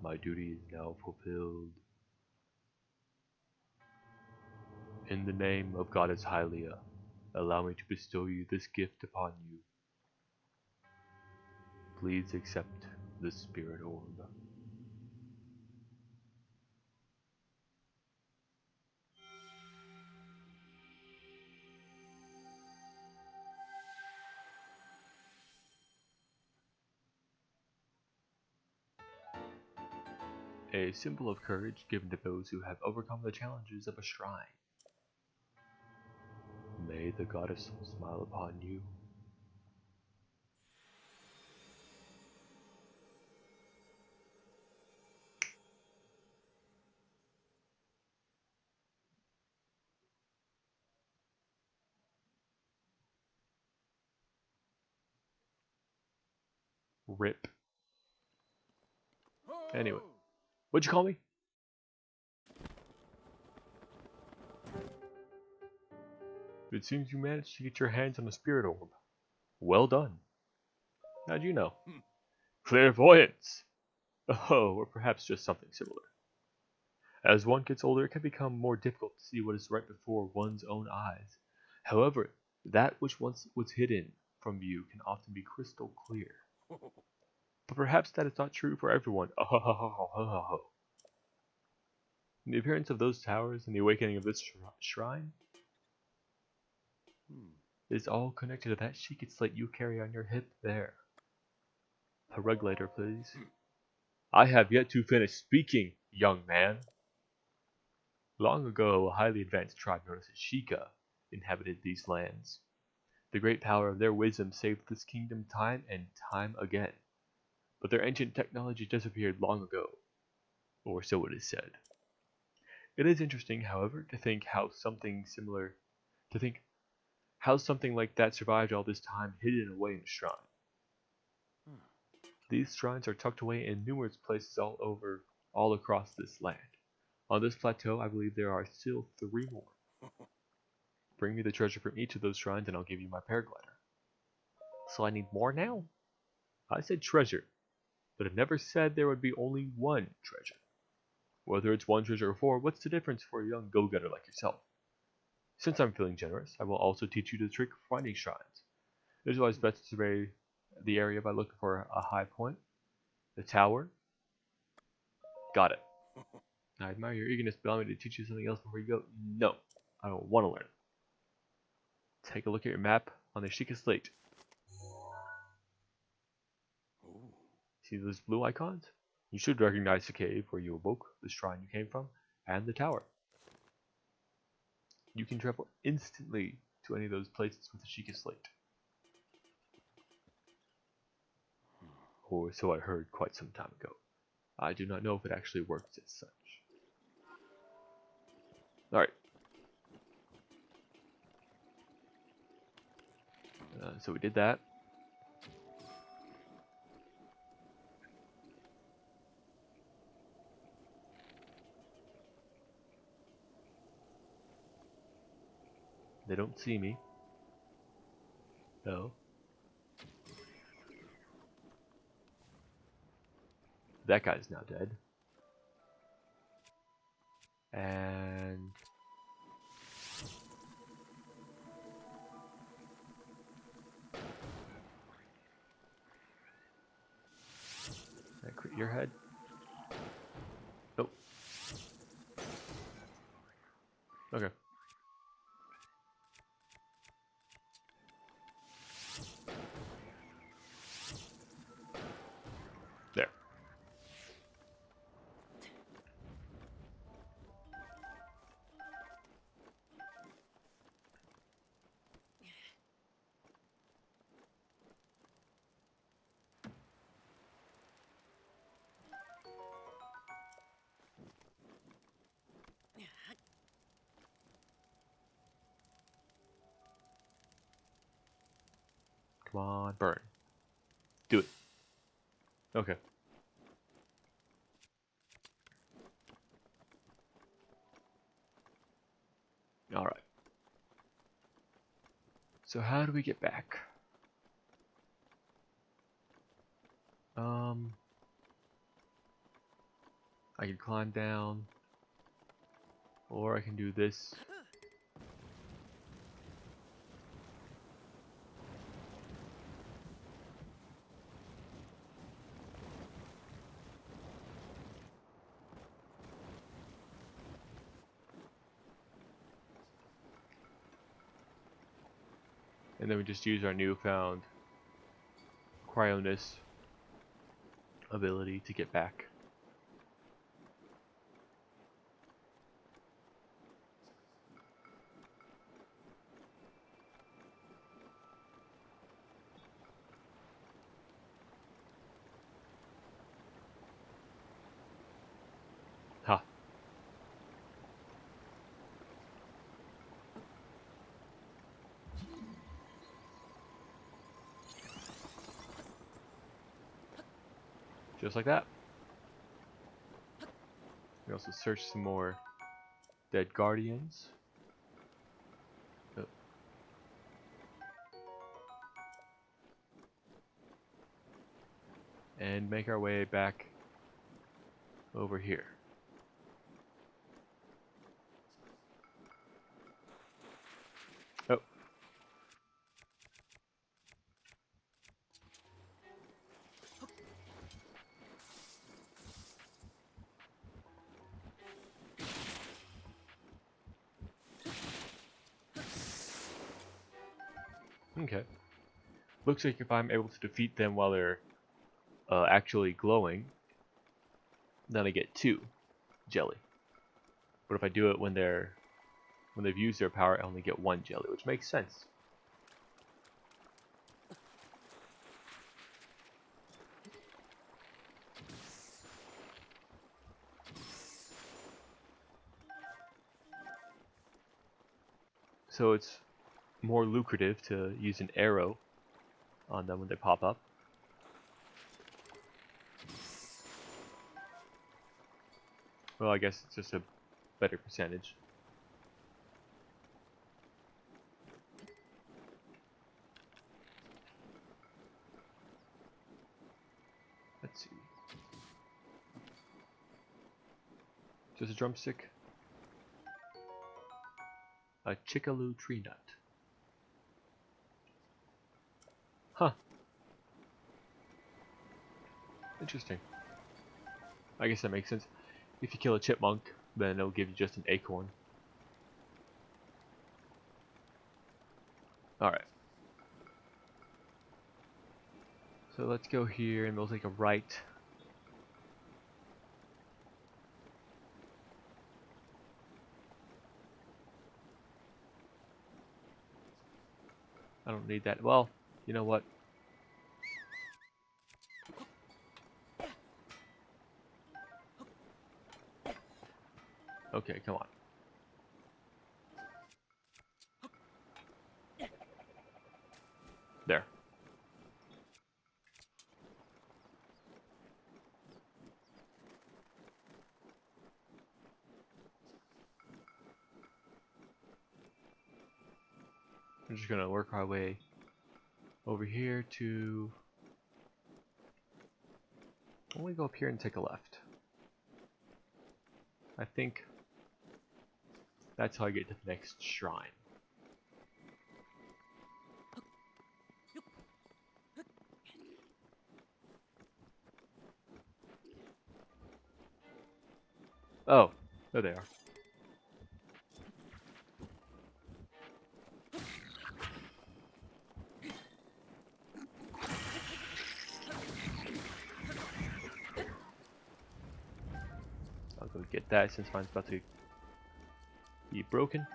my duty is now fulfilled. In the name of Goddess Hylia, allow me to bestow you this gift upon you. Please accept the Spirit Orb. A symbol of courage given to those who have overcome the challenges of a shrine. May the goddess smile upon you. Rip. Anyway, what'd you call me? It seems you managed to get your hands on a spirit orb. Well done. How'd you know? Clairvoyance! Oh, or perhaps just something similar. As one gets older, it can become more difficult to see what is right before one's own eyes. However, that which once was hidden from view can often be crystal clear. But perhaps that is not true for everyone. The appearance of those towers and the awakening of this shrine is all connected to that Sheikah slate you carry on your hip there. A regulator, please. I have yet to finish speaking, young man. Long ago, a highly advanced tribe known as the Sheikah inhabited these lands. The great power of their wisdom saved this kingdom time and time again. But their ancient technology disappeared long ago, or so it is said. It is interesting, however, to think how something like that survived all this time hidden away in a shrine. These shrines are tucked away in numerous places all across this land. On this plateau, I believe there are still 3 more. Bring me the treasure from each of those shrines and I'll give you my paraglider. So I need more now? I said treasure, but I never said there would be only one treasure. Whether it's 1 treasure or 4, what's the difference for a young go-getter like yourself? Since I'm feeling generous, I will also teach you the trick of finding shrines. It is always best to survey the area by looking for a high point. The tower. Got it. I admire your eagerness, but allow me to teach you something else before you go. No, I don't want to learn. Take a look at your map on the Sheikah slate. See those blue icons? You should recognize the cave where you awoke, the shrine you came from, and the tower. You can travel instantly to any of those places with the Sheikah slate. Or so I heard quite some time ago. I do not know if it actually works as such. Alright. So we did that. They don't see me. No. That guy's now dead. And I crit your head. Nope. Okay. There. Come on, burn. Do it. Okay. Alright. So how do we get back? I can climb down. Or I can do this. And then we just use our newfound Cryoness ability to get back. Ha. Just like that. We also search some more dead guardians. Oh. And make our way back over here. Oh. Okay. Looks like if I'm able to defeat them while they're actually glowing, then I get 2 jelly. But if I do it when they've used their power, I only get 1 jelly, which makes sense. So it's more lucrative to use an arrow on them when they pop up. Well, I guess it's just a better percentage. Let's see. Just a drumstick. A Chickaloo tree nut. Huh. Interesting. I guess that makes sense. If you kill a chipmunk, then it'll give you just an acorn. Alright. So let's go here and we'll take a right. I don't need that. Well, you know what? Okay, come on. There. We're just gonna work our way over here to... Why don't we go up here and take a left? I think that's how I get to the next shrine. Oh, there they are. I'll go get that since mine's about to be broken.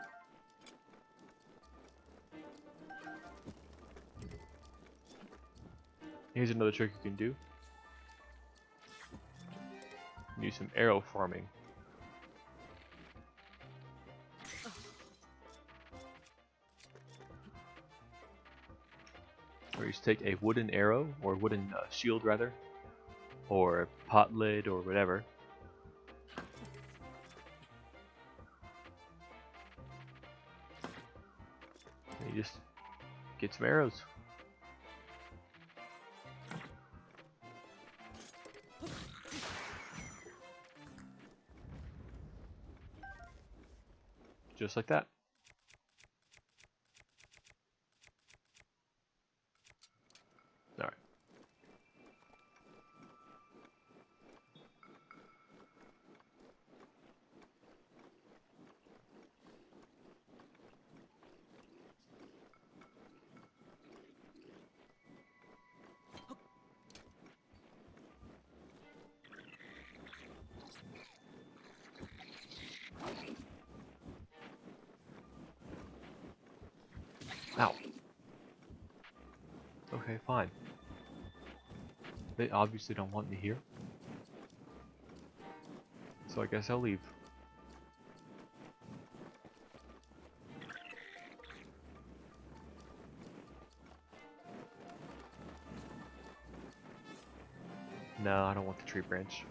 Here's another trick you can do. Use some arrow farming. Or you just take a wooden arrow, or wooden shield rather, or pot lid, or whatever. And you just get some arrows. Just like that. Alright. Ow. Okay, fine. They obviously don't want me here. So I guess I'll leave. No, I don't want the tree branch.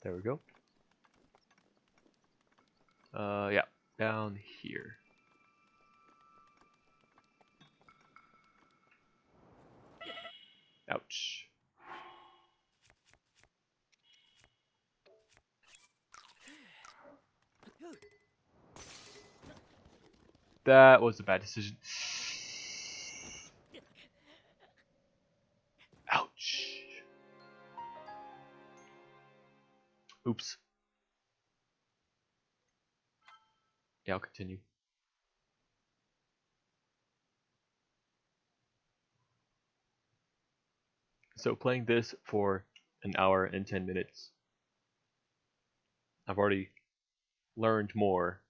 There we go. Yeah, down here. Ouch. That was a bad decision. Ouch. Oops. Yeah, I'll continue. So playing this for an hour and 10 minutes, I've already learned more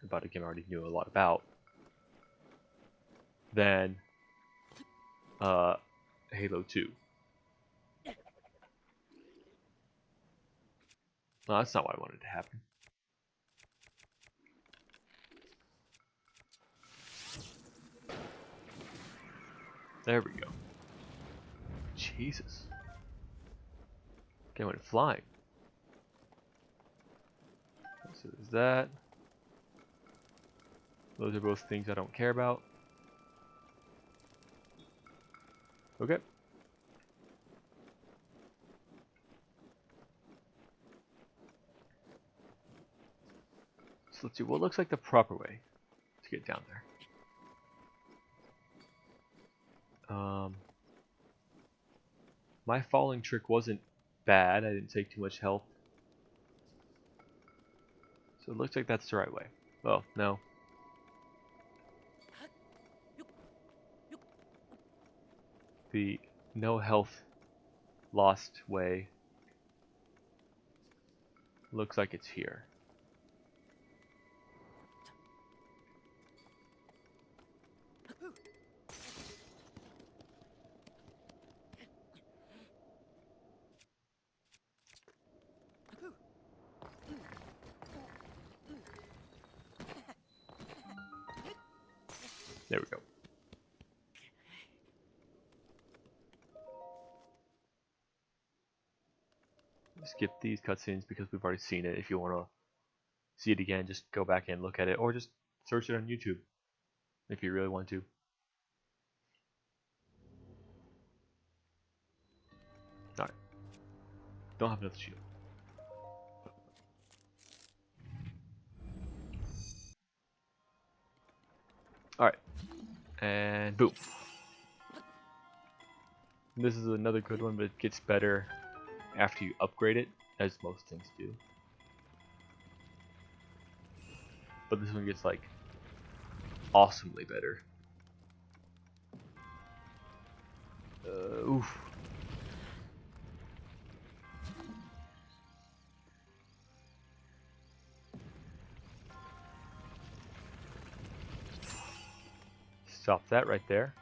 about a game I already knew a lot about than Halo 2. No, that's not what I wanted to happen. There we go. Jesus. Okay, I went flying. So there's that. Those are both things I don't care about. Okay. So let's see what looks like the proper way to get down there. My falling trick wasn't bad. I didn't take too much health. So it looks like that's the right way. Oh, no. The no health lost way looks like it's here. There we go. Skip these cutscenes because we've already seen it. If you want to see it again, just go back and look at it, or just search it on YouTube if you really want to. Alright. Don't have enough shield. Alright. And boom. This is another good one, but it gets better after you upgrade it, as most things do. But this one gets like awesomely better. Oof. Stop that right there.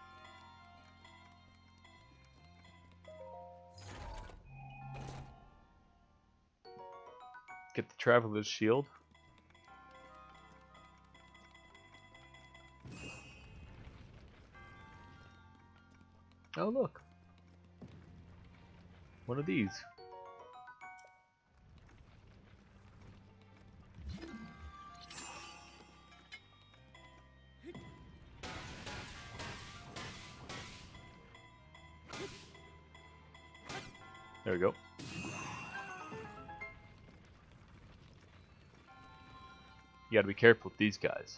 Get the Traveler's Shield. Oh look. One of these. There we go. You gotta be careful with these guys.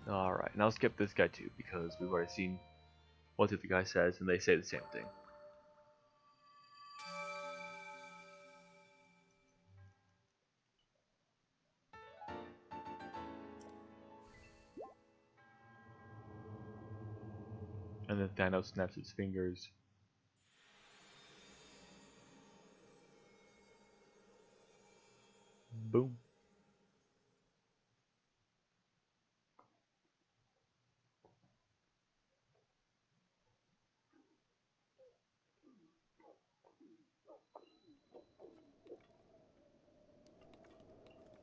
Alright, now skip this guy too, because we've already seen what the guy says, and they say the same thing. And then Thanos snaps his fingers. Boom.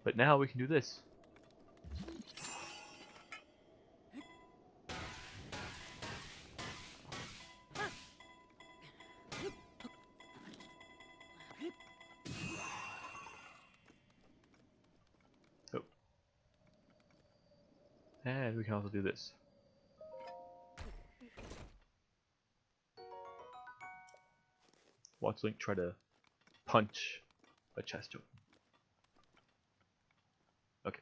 But now we can do this. Oh. And we can also do this. Watch Link try to punch a chest open. Okay.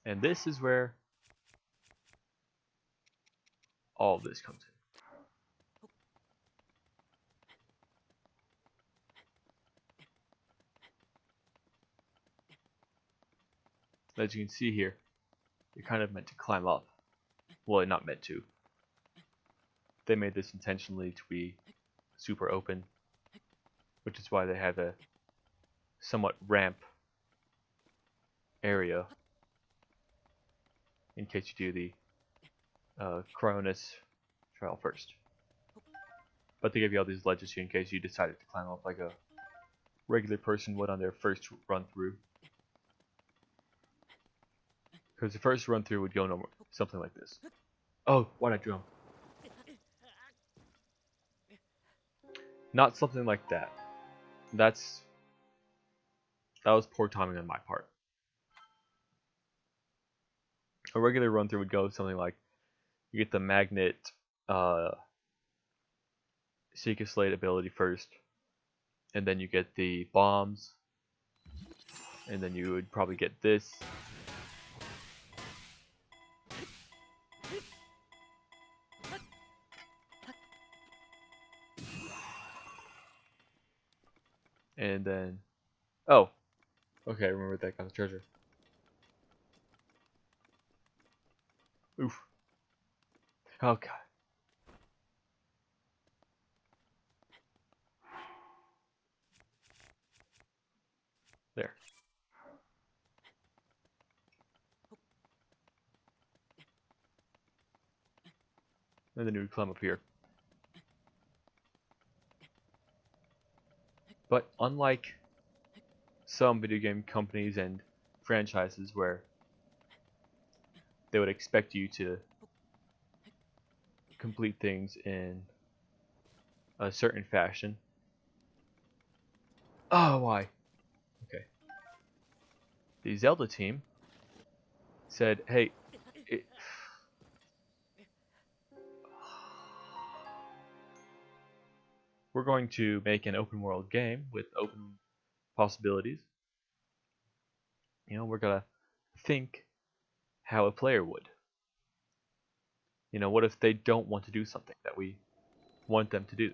And this is where all of this comes in. As you can see here, you're kind of meant to climb up. Well, not meant to. They made this intentionally to be super open, which is why they have a somewhat ramp area in case you do the Cronus trial first. But they give you all these ledges here in case you decided to climb up like a regular person would on their first run through. Because the first run through would go no more, something like this. Oh, why'd I jump? Not something like that. That was poor timing on my part. A regular run through would go something like, you get the magnet Seeker Slate ability first, and then you get the bombs, and then you would probably get this. And then, oh, okay, I remember that got the treasure. Oof. Oh god. There. And then it would come up here. But unlike some video game companies and franchises where they would expect you to complete things in a certain fashion. Oh, why? Okay. The Zelda team said, hey, we're going to make an open world game with open possibilities. You know, we're gonna think how a player would. You know, what if they don't want to do something that we want them to do?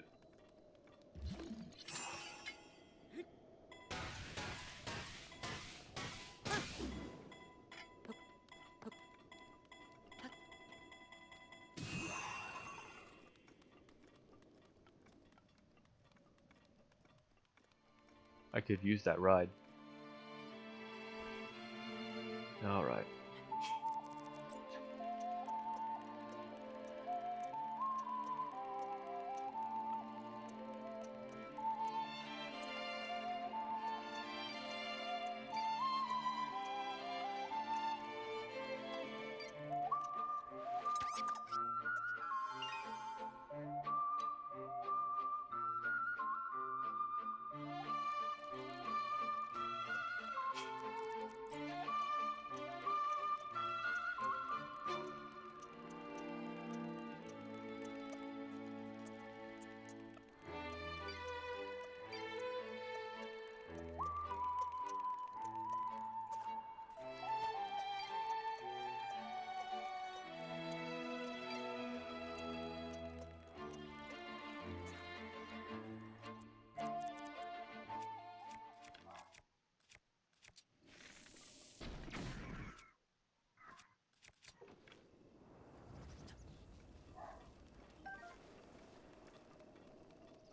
I could use that ride. Alright.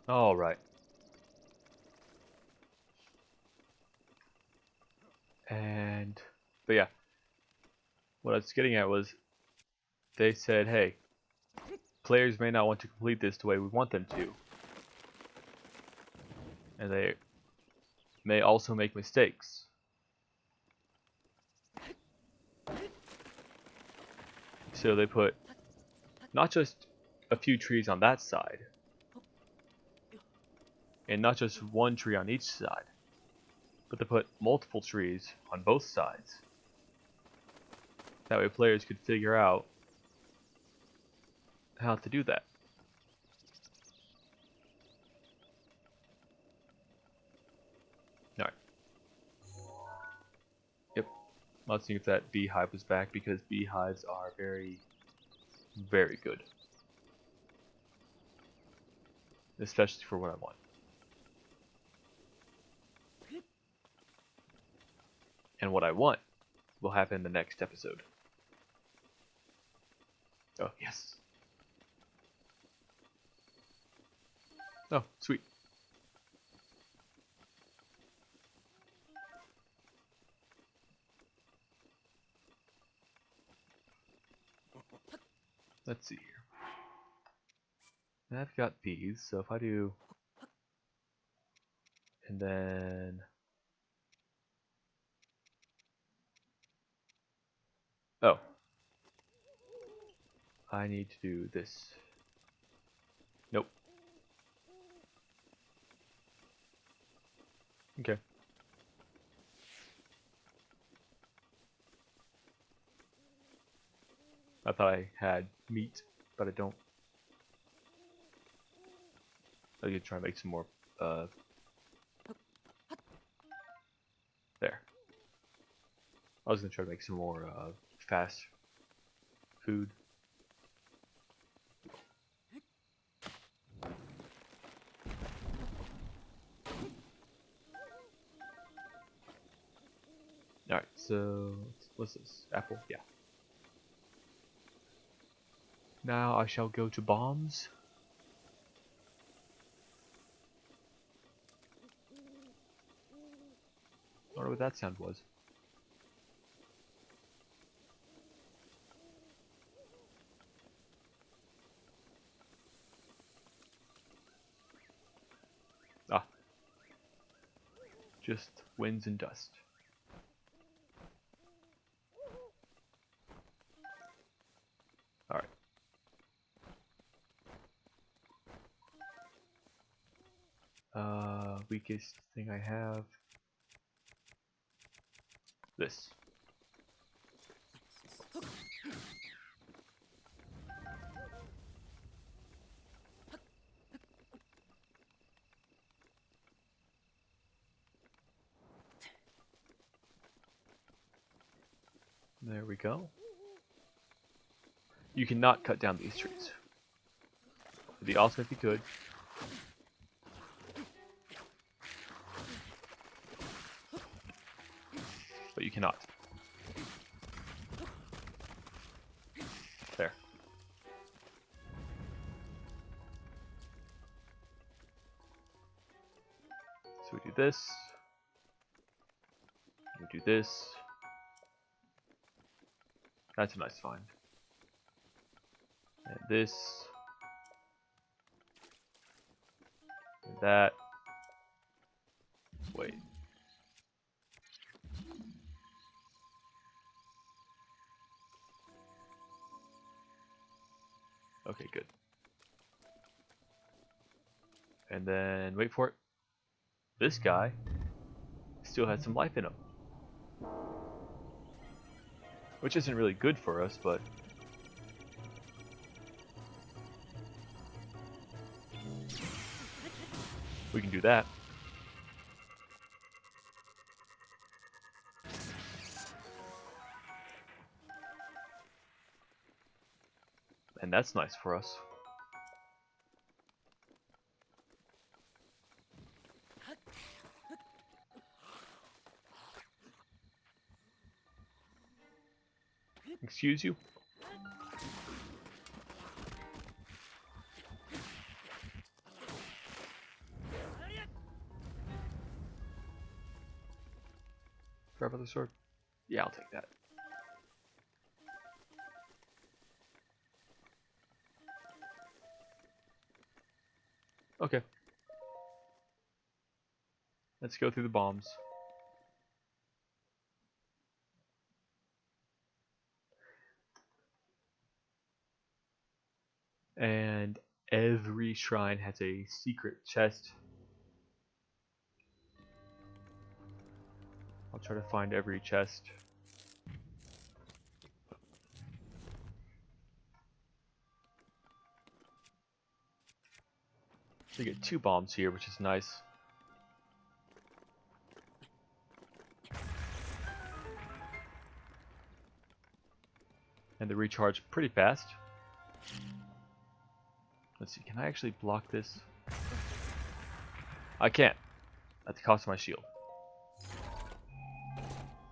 Alright. But yeah, what I was getting at was, they said, hey, players may not want to complete this the way we want them to. And they may also make mistakes. So they put not just a few trees on that side, and not just one tree on each side, but they put multiple trees on both sides. That way players could figure out how to do that. Alright. Yep. Let's see if that beehive was back, because beehives are very, very good. Especially for what I want. And what I want will happen in the next episode. Oh, yes. Oh, sweet. Let's see here. I've got these, so if I do... And then... Oh. I need to do this. Nope. Okay. I thought I had meat, but I don't. I could try and make some more, there. I was gonna try to make some more, fast food. Alright, so, what's this? Apple? Yeah. Now I shall go to bombs. I wonder what that sound was. just winds and dust. Alright. Weakest thing I have. This. There we go. You cannot cut down these trees. It'd be awesome if you could. But you cannot. There. So we do this. We do this. That's a nice find. And this. And that. Wait. Okay, good. And then, wait for it. This guy still has some life in him. Which isn't really good for us, but... we can do that. And that's nice for us. Excuse you? Grab another sword? Yeah, I'll take that. Okay. Let's go through the bombs. And every shrine has a secret chest. I'll try to find every chest. We get 2 bombs here, which is nice. And they recharge pretty fast. Let's see, can I actually block this? I can't. At the cost of my shield.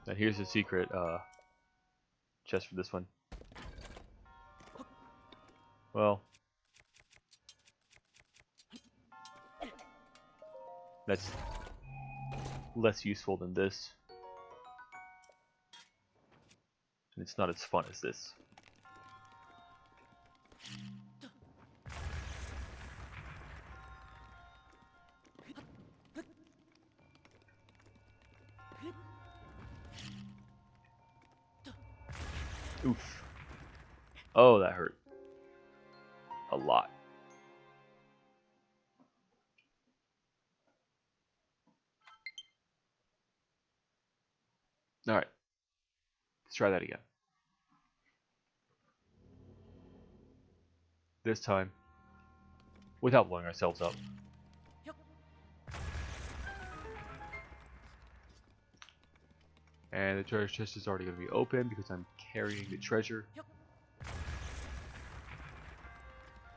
And here's the secret chest for this one. Well, that's less useful than this. And it's not as fun as this. Oof. Oh, that hurt. A lot. Alright. Let's try that again. This time, without blowing ourselves up. And the treasure chest is already going to be open because I'm carrying the treasure.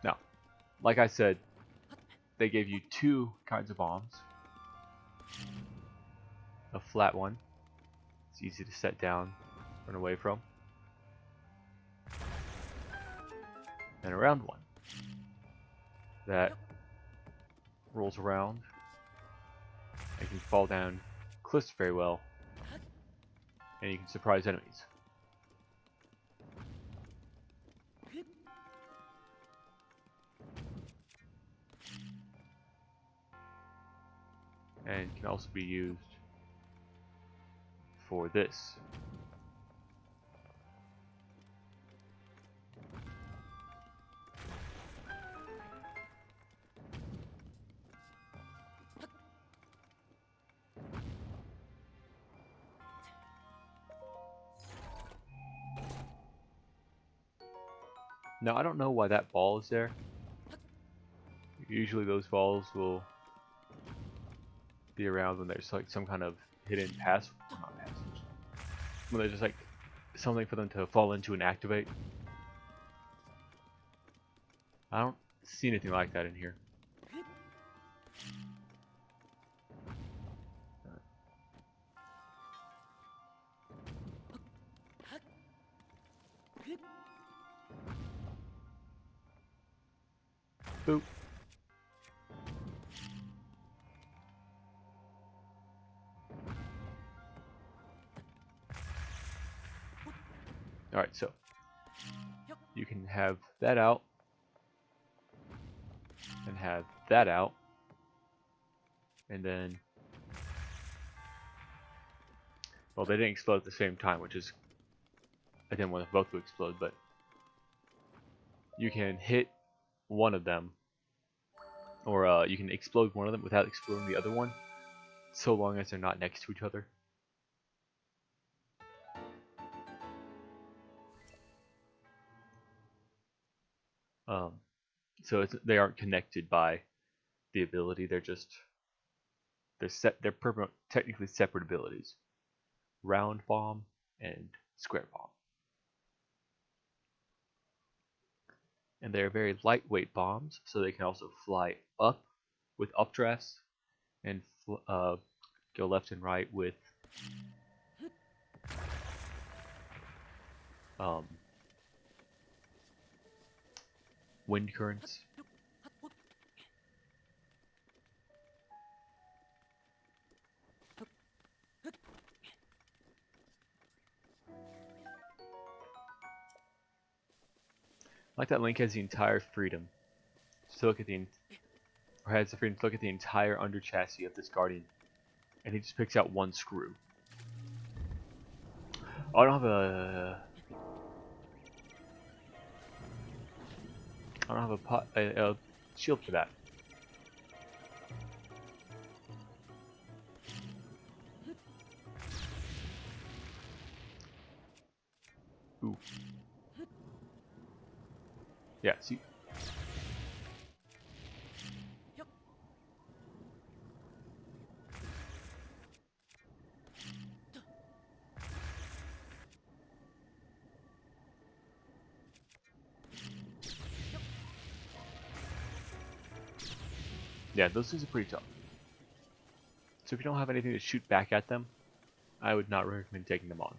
Now, like I said, they gave you 2 kinds of bombs. A flat one. It's easy to set down, run away from. And a round one. That rolls around and can fall down cliffs very well. And you can surprise enemies. And can also be used for this. Now, I don't know why that ball is there. Usually those balls will be around when there's like some kind of hidden passage. Not passage. When there's just like something for them to fall into and activate. I don't see anything like that in here. Boop. Alright, so you can have that out and have that out, and then, well, they didn't explode at the same time, which is, I didn't want them both to explode, but you can hit one of them, or you can explode one of them without exploding the other one, so long as they're not next to each other. So they aren't connected by the ability. They're technically separate abilities. Round bomb and square bomb. And they are very lightweight bombs, so they can also fly up with updrafts and go left and right with wind currents. I like that Link has the entire freedom to look at has the freedom to look at the entire under chassis of this Guardian, and he just picks out one screw. Oh, I don't have a shield for that. Ooh. Yeah, see. Yeah, those things are pretty tough. So if you don't have anything to shoot back at them, I would not recommend taking them on.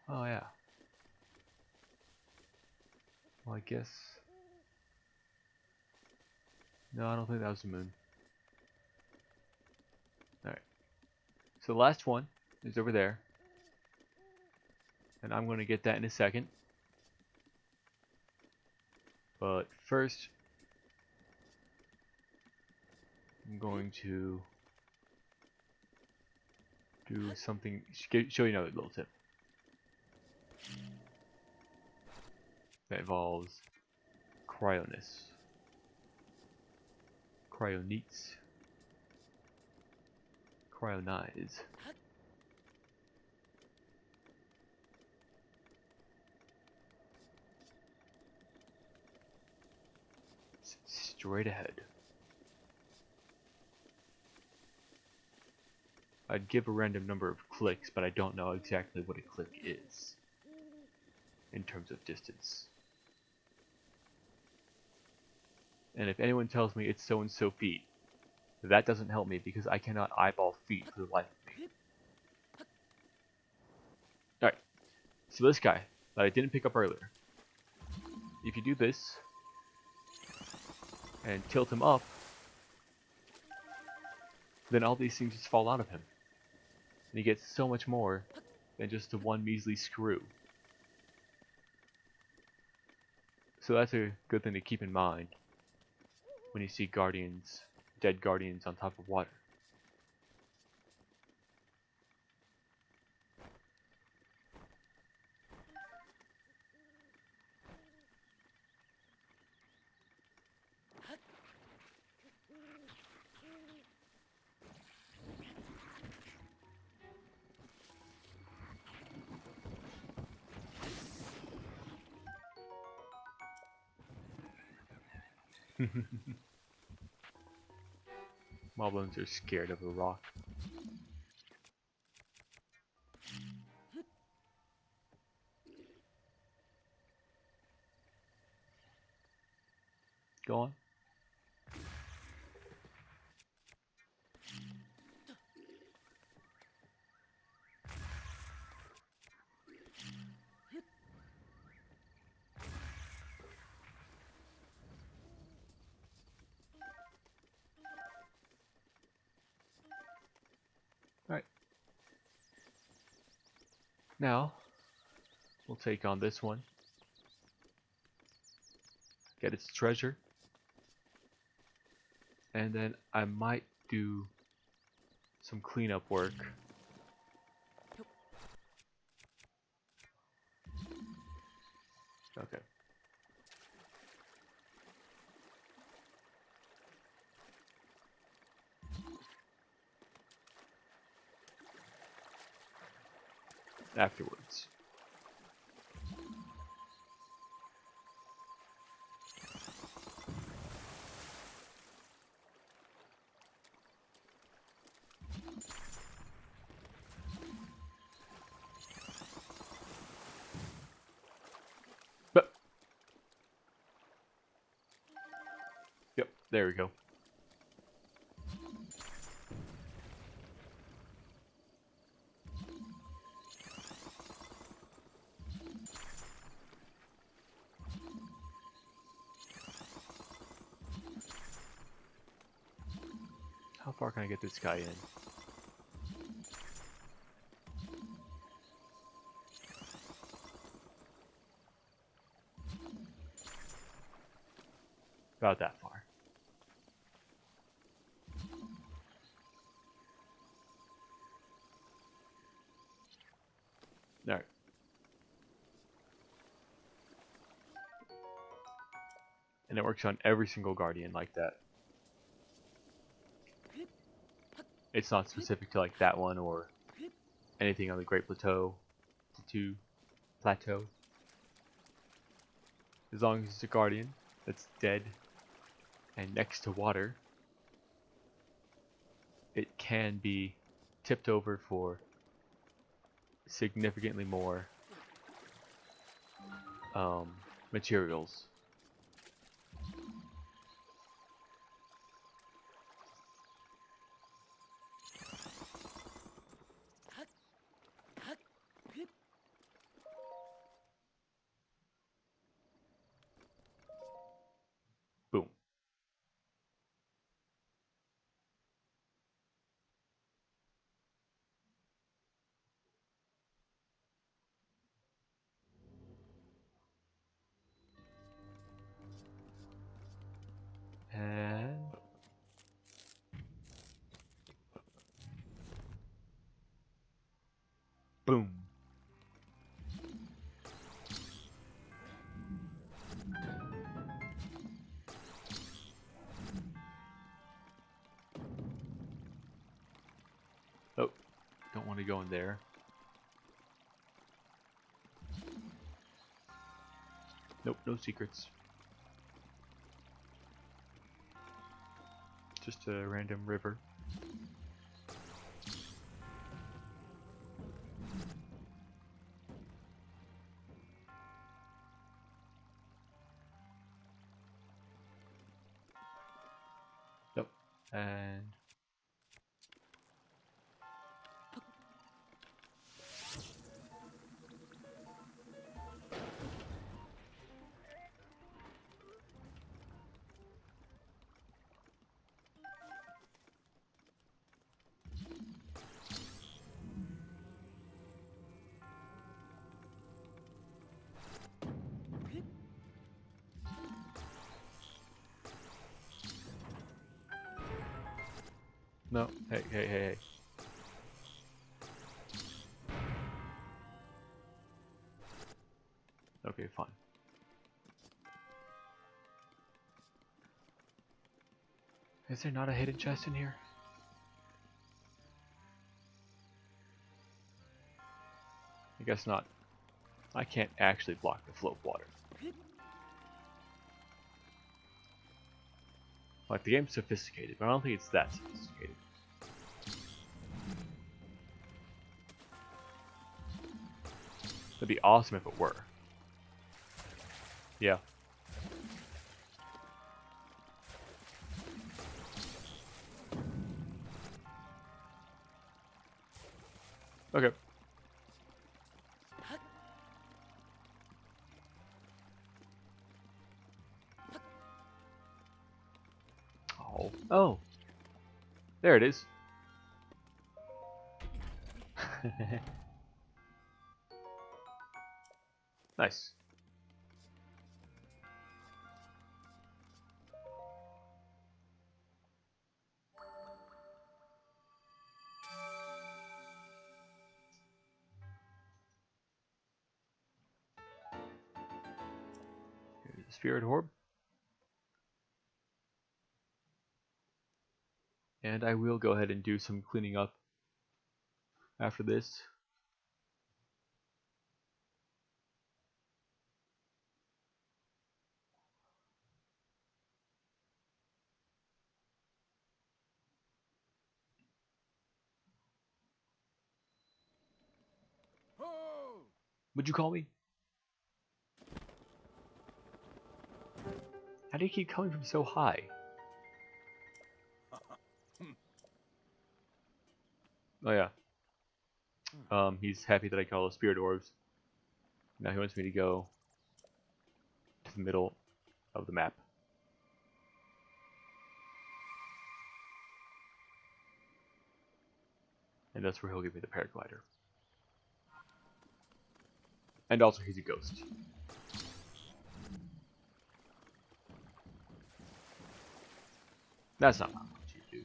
Oh yeah. Well, I guess... No, I don't think that was the moon. Alright. So the last one is over there. And I'm going to get that in a second. But first, I'm going to do something, show you another little tip. That involves Cryonis. Cryonites. Cryonize. Straight ahead. I'd give a random number of clicks, but I don't know exactly what a click is in terms of distance. And if anyone tells me it's so and so feet, that doesn't help me because I cannot eyeball feet for the life of me. Alright, so this guy that I didn't pick up earlier, if you do this and tilt him up, then all these things just fall out of him. And he gets so much more than just the one measly screw. So that's a good thing to keep in mind when you see Guardians dead guardians on top of water. Moblins are scared of a rock. Go on. Alright. Now, we'll take on this one. Get its treasure. And then I might do some cleanup work. Okay. Afterwards. But yep, there we go. How far can I get this guy in? About that far. Alright. And it works on every single guardian like that. It's not specific to like that one or anything on the Great Plateau. Plateau. As long as it's a guardian that's dead and next to water, it can be tipped over for significantly more materials. Boom. And boom. Oh, don't want to go in there. Nope, no secrets. Just a random river. Yep, and no. Hey, hey, hey, hey. Okay, fine. Is there not a hidden chest in here? I guess not. I can't actually block the flow of water. Like, the game's sophisticated, but I don't think it's that sophisticated. It'd be awesome if it were. Yeah. Okay. Oh. Oh. There it is. Nice. Here's the spirit orb. And I will go ahead and do some cleaning up after this. Would you call me? How do you keep coming from so high? Oh yeah. He's happy that I call the spirit orbs. Now he wants me to go to the middle of the map. And that's where he'll give me the paraglider. And also he's a ghost. That's not what I want you to do.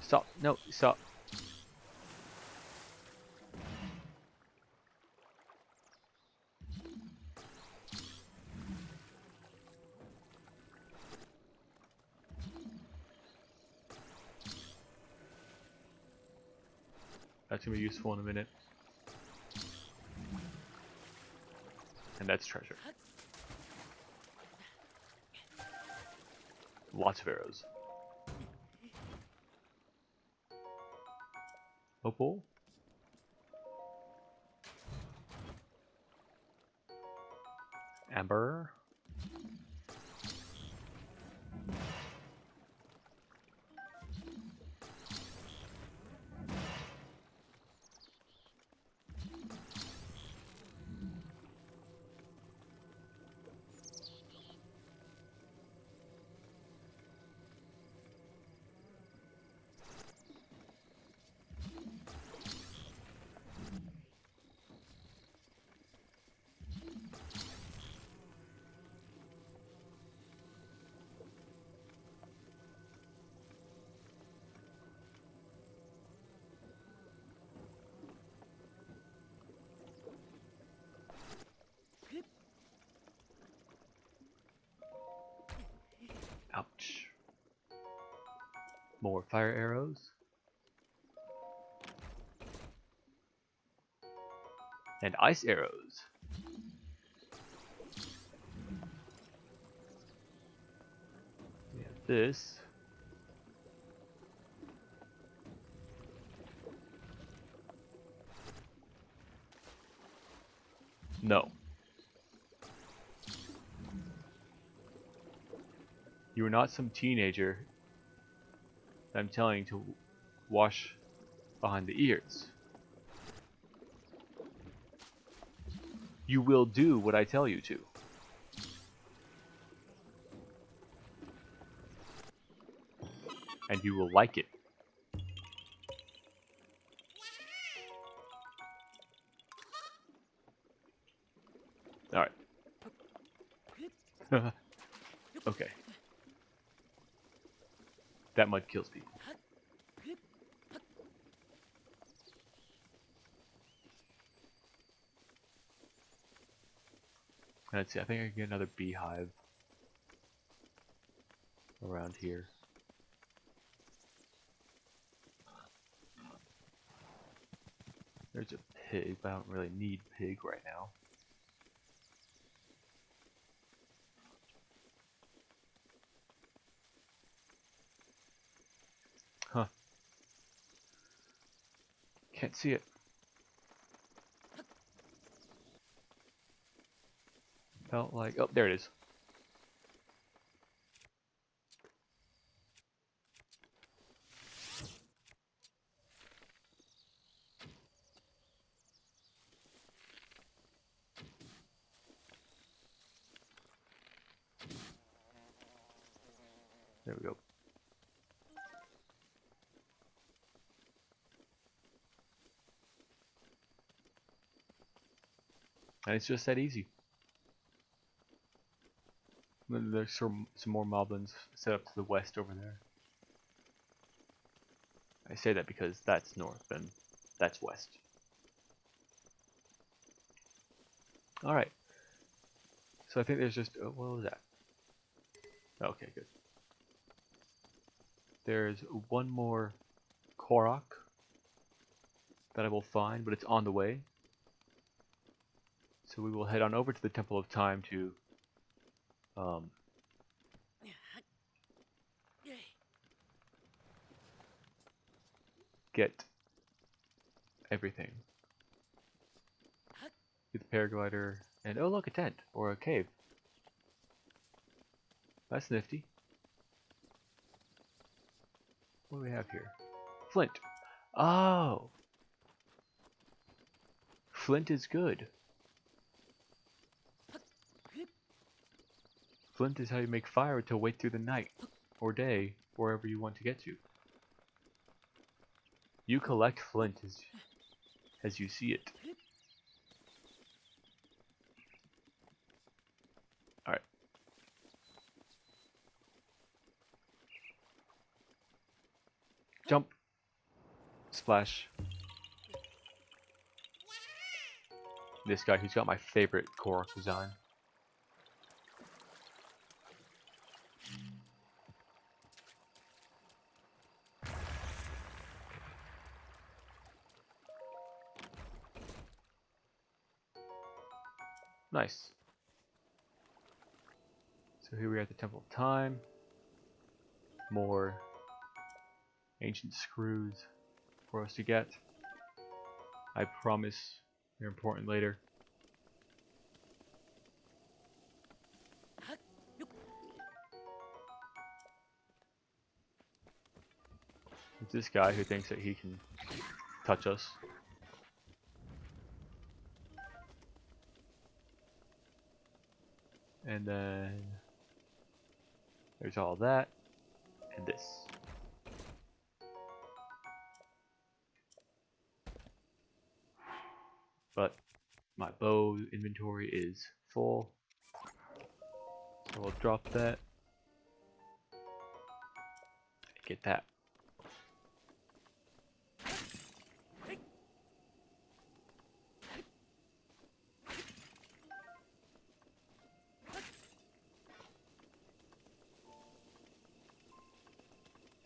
Stop. No, stop. That's gonna be useful in a minute. And that's treasure. Lots of arrows. Opal. Amber. Ouch. More fire arrows. And ice arrows. We have this. No. You are not some teenager that I'm telling to wash behind the ears. You will do what I tell you to. And you will like it. Alright. Okay. That mud kills people. Let's see, I think I can get another beehive around here. There's a pig, but I don't really need pig right now. Huh. Can't see it. Felt like... Oh, there it is. There we go. And it's just that easy. There's some more moblins set up to the west over there. I say that because that's north and that's west. Alright. So I think there's just... Oh, what was that? Okay, good. There's one more Korok that I will find, but it's on the way. So we will head on over to the Temple of Time to get everything. Get the paraglider, and oh look, a tent, or a cave. That's nifty. What do we have here? Flint. Oh! Flint is good. Flint is how you make fire to wait through the night, or day, wherever you want to get to. You collect flint as you see it. Alright. Jump. Splash. This guy, who's got my favorite Korok design. Nice. So here we are at the Temple of Time. More ancient screws for us to get. I promise they're important later. It's this guy who thinks that he can touch us. And then there's all that and this. But my bow inventory is full, so I'll drop that. Get that.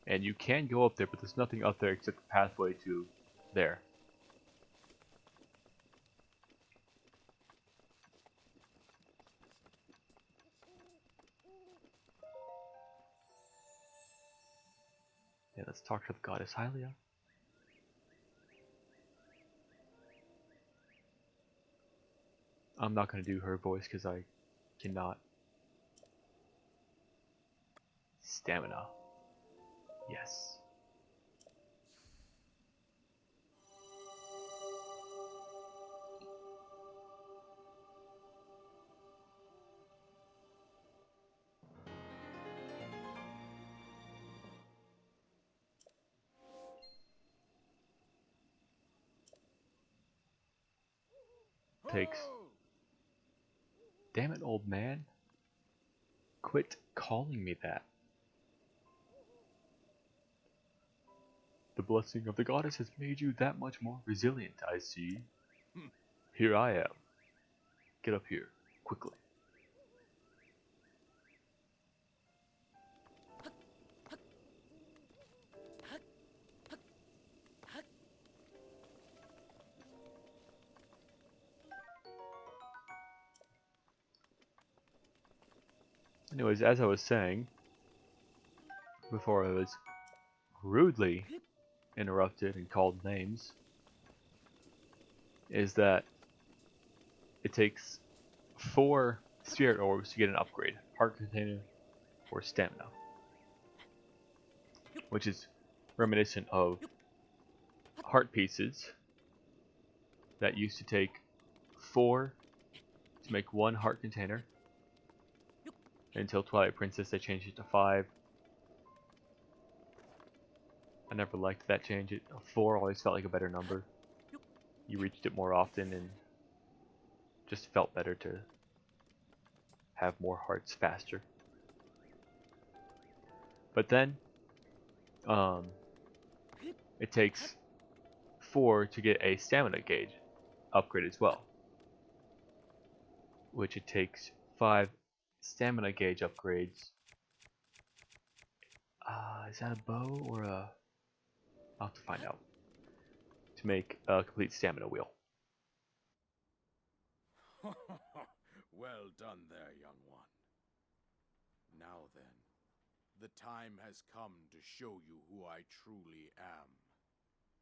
And you can go up there, but there's nothing up there except the pathway to there. Yeah, let's talk to the goddess Hylia. I'm not going to do her voice because I cannot. Stamina. Yes. Takes. Damn it, old man. Quit calling me that. The blessing of the goddess has made you that much more resilient, I see. Here I am. Get up here, quickly. Anyways, as I was saying, before I was rudely interrupted and called names, is that it takes 4 spirit orbs to get an upgrade. Heart container or stamina. Which is reminiscent of heart pieces that used to take 4 to make 1 heart container. Until Twilight Princess they changed it to 5. I never liked that change. 4 always felt like a better number. You reached it more often and just felt better to have more hearts faster. But then it takes 4 to get a stamina gauge upgrade as well, which it takes 5 stamina gauge upgrades. Is that a bow or a... I'll have to find out. To make a complete stamina wheel. Well done there, young one. Now then, the time has come to show you who I truly am.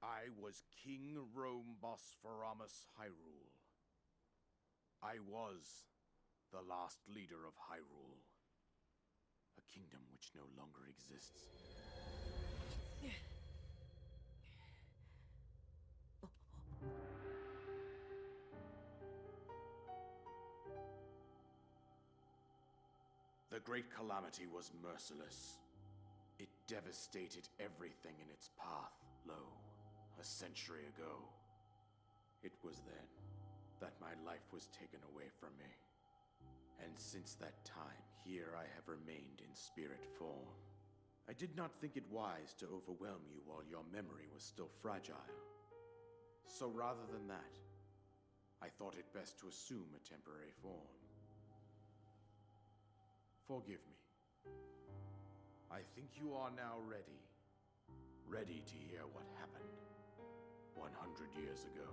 I was King Rome Bosphoramus Hyrule. I was the last leader of Hyrule, a kingdom which no longer exists. The Great Calamity was merciless. It devastated everything in its path, a century ago. It was then that my life was taken away from me. And since that time, here I have remained in spirit form. I did not think it wise to overwhelm you while your memory was still fragile. So rather than that, I thought it best to assume a temporary form. Forgive me. I think you are now ready. Ready to hear what happened 100 years ago.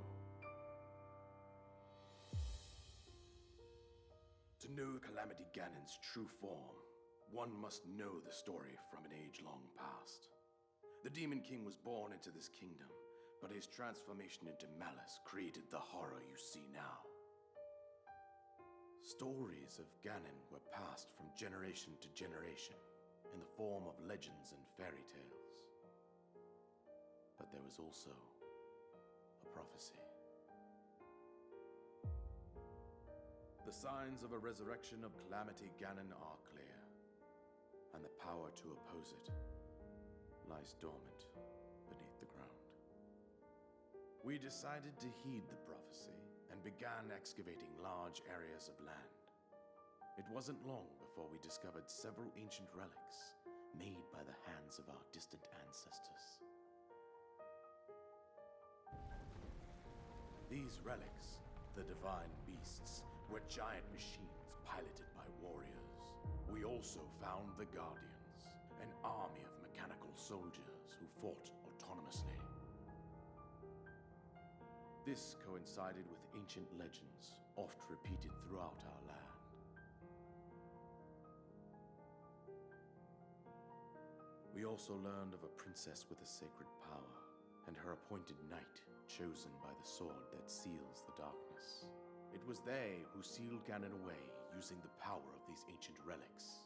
To know Calamity Ganon's true form, one must know the story from an age long past. The Demon King was born into this kingdom, but his transformation into malice created the horror you see now. Stories of Ganon were passed from generation to generation in the form of legends and fairy tales. But there was also a prophecy. The signs of a resurrection of Calamity Ganon are clear, and the power to oppose it lies dormant beneath the ground. We decided to heed the prophecy and began excavating large areas of land. It wasn't long before we discovered several ancient relics made by the hands of our distant ancestors. These relics, the divine beasts, were giant machines piloted by warriors. We also found the Guardians, an army of mechanical soldiers who fought autonomously. This coincided with ancient legends, oft repeated throughout our land. We also learned of a princess with a sacred power, and her appointed knight, chosen by the sword that seals the darkness. It was they who sealed Ganon away using the power of these ancient relics.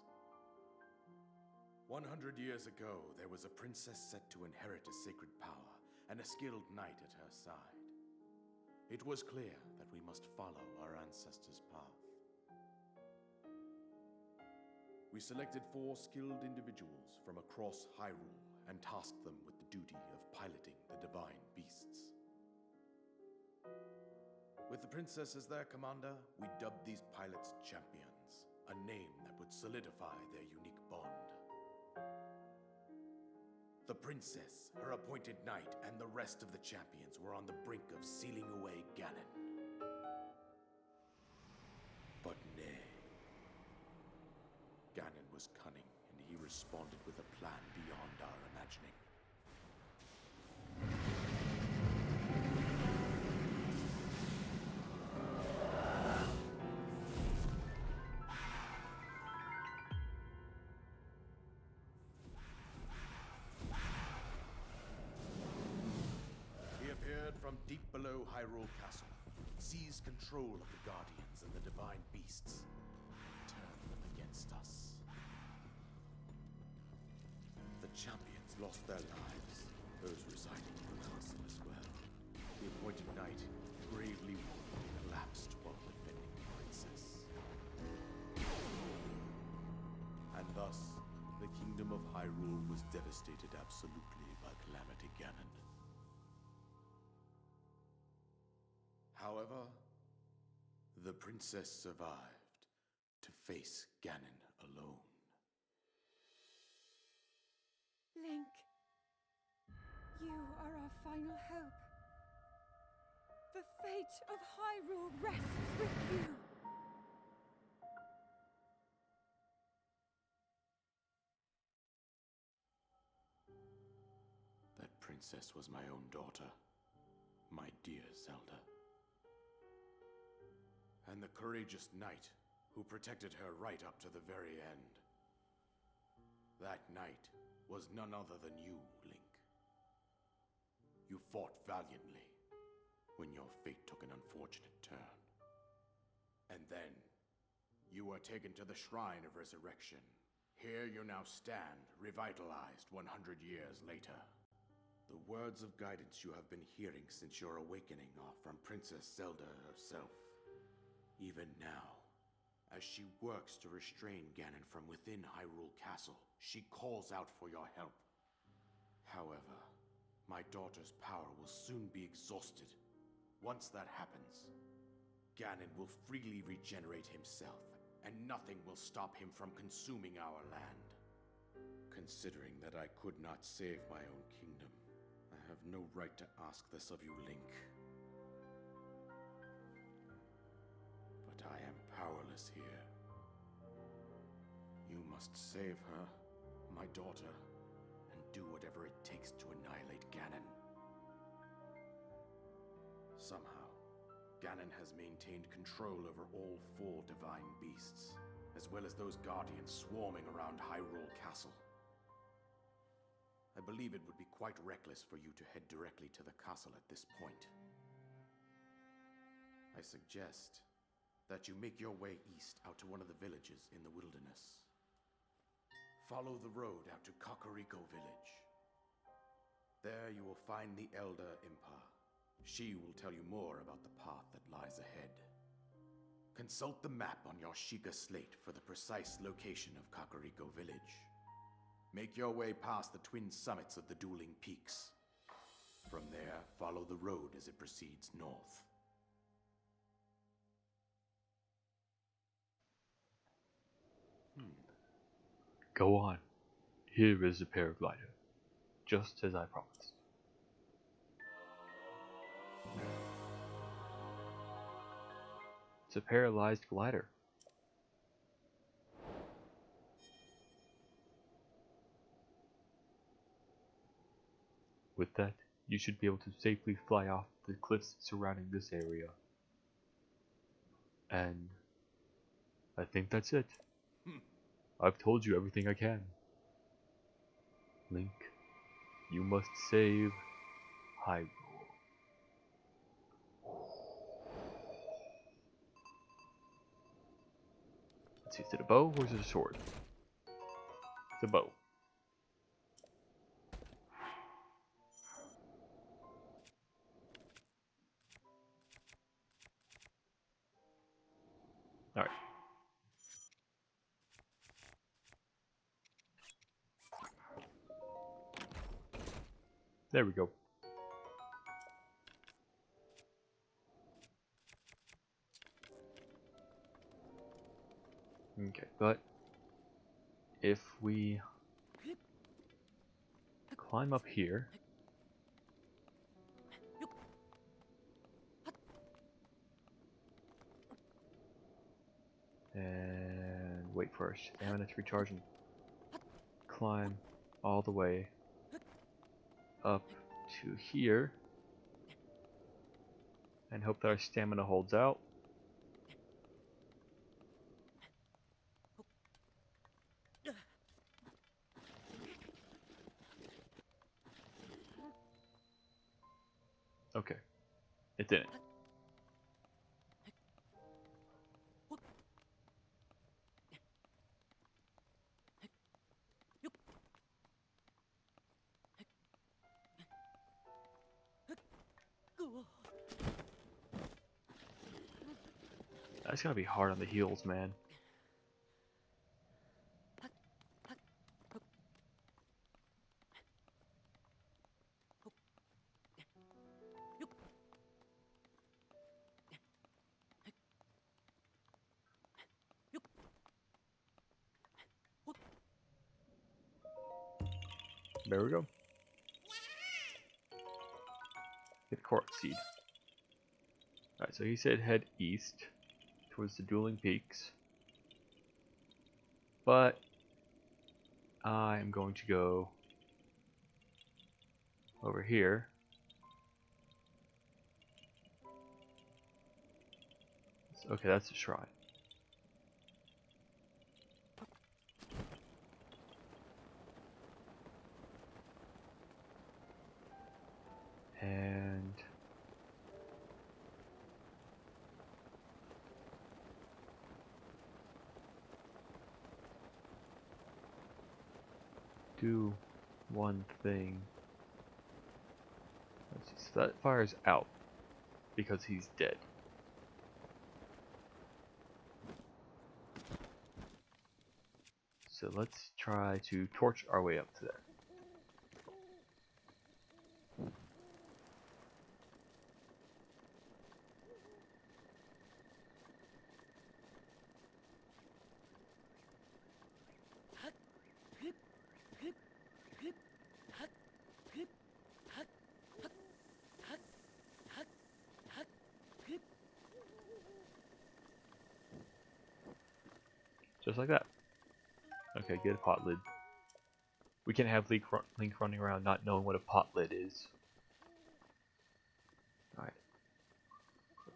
100 years ago, there was a princess set to inherit a sacred power, and a skilled knight at her side. It was clear that we must follow our ancestors' path. We selected 4 skilled individuals from across Hyrule and tasked them with the duty of piloting the divine beasts. With the princess as their commander, we dubbed these pilots champions. a name that would solidify their unique bond. The princess, her appointed knight, and the rest of the champions were on the brink of sealing away Ganon. But nay. Ganon was cunning, and he responded with a plan beyond our imagining. He appeared from deep below Hyrule Castle, seized control of the Guardians and the Divine Beasts, turned them against us. The champions lost their lives, those residing in the castle as well. The appointed knight, bravely wounded, collapsed while defending the princess. And thus, the kingdom of Hyrule was devastated absolutely by Calamity Ganon. However, the princess survived to face Ganon alone. Link, you are our final hope. The fate of Hyrule rests with you. That princess was my own daughter, my dear Zelda. And the courageous knight who protected her right up to the very end. That knight was none other than you, Link. You fought valiantly when your fate took an unfortunate turn. And then, you were taken to the Shrine of Resurrection. Here you now stand, revitalized 100 years later. The words of guidance you have been hearing since your awakening are from Princess Zelda herself. Even now, as she works to restrain Ganon from within Hyrule Castle, she calls out for your help. However, my daughter's power will soon be exhausted. Once that happens, Ganon will freely regenerate himself, and nothing will stop him from consuming our land. Considering that I could not save my own kingdom, I have no right to ask this of you, Link. But I am powerless here. You must save her, my daughter, and do whatever it takes to annihilate Ganon. Somehow, Ganon has maintained control over all 4 divine beasts, as well as those guardians swarming around Hyrule Castle. I believe it would be quite reckless for you to head directly to the castle at this point. I suggest that you make your way east out to one of the villages in the wilderness. Follow the road out to Kakariko Village. There you will find the Elder Impa. She will tell you more about the path that lies ahead. Consult the map on your Sheikah slate for the precise location of Kakariko Village. Make your way past the twin summits of the dueling peaks. From there, follow the road as it proceeds north. Go on. Here is the paraglider, just as I promised. It's a paralyzed glider. With that, you should be able to safely fly off the cliffs surrounding this area. And I think that's it. I've told you everything I can. Link, you must save Hyrule. Let's see, is it a bow or is it a sword? It's a bow. Alright. There we go. Okay, but if we climb up here, and wait for our stamina to recharge and climb all the way up to here and hope that our stamina holds out. Okay, it didn't. That's gotta be hard on the heels, man. There we go. Get Korok Seed. Alright, so he said head east towards the Dueling Peaks. But I'm going to go over here. Okay, that's a shrine. And do one thing. Let's see, so that fire's out because he's dead. So let's try to torch our way up to there. Just like that. Okay, get a pot lid. We can't have Link running around not knowing what a pot lid is. Alright.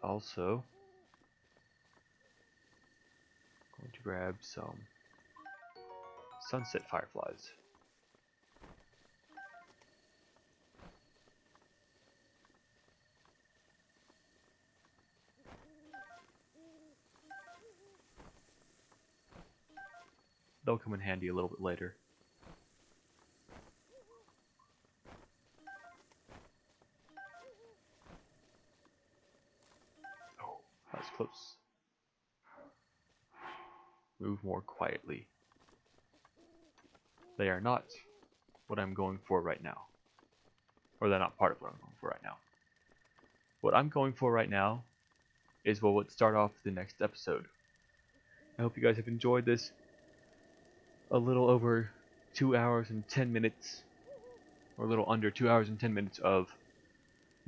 Also, going to grab some sunset fireflies. They'll come in handy a little bit later. Oh, that was close. Move more quietly. They are not what I'm going for right now. Or they're not part of what I'm going for right now. What I'm going for right now is what would start off the next episode. I hope you guys have enjoyed this. A little over 2 hours and 10 minutes, or a little under 2 hours and 10 minutes of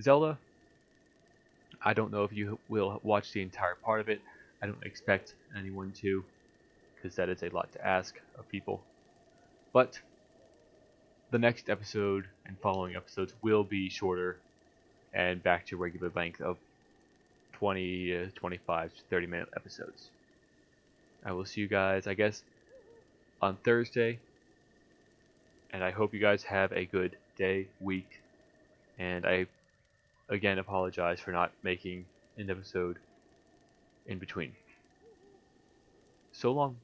Zelda. I don't know if you will watch the entire part of it. I don't expect anyone to, because that is a lot to ask of people. But the next episode and following episodes will be shorter and back to regular length of 20, 25 to 30 minute episodes. I will see you guys, I guess, on Thursday, and I hope you guys have a good day, week, and I again apologize for not making an episode in between. So long.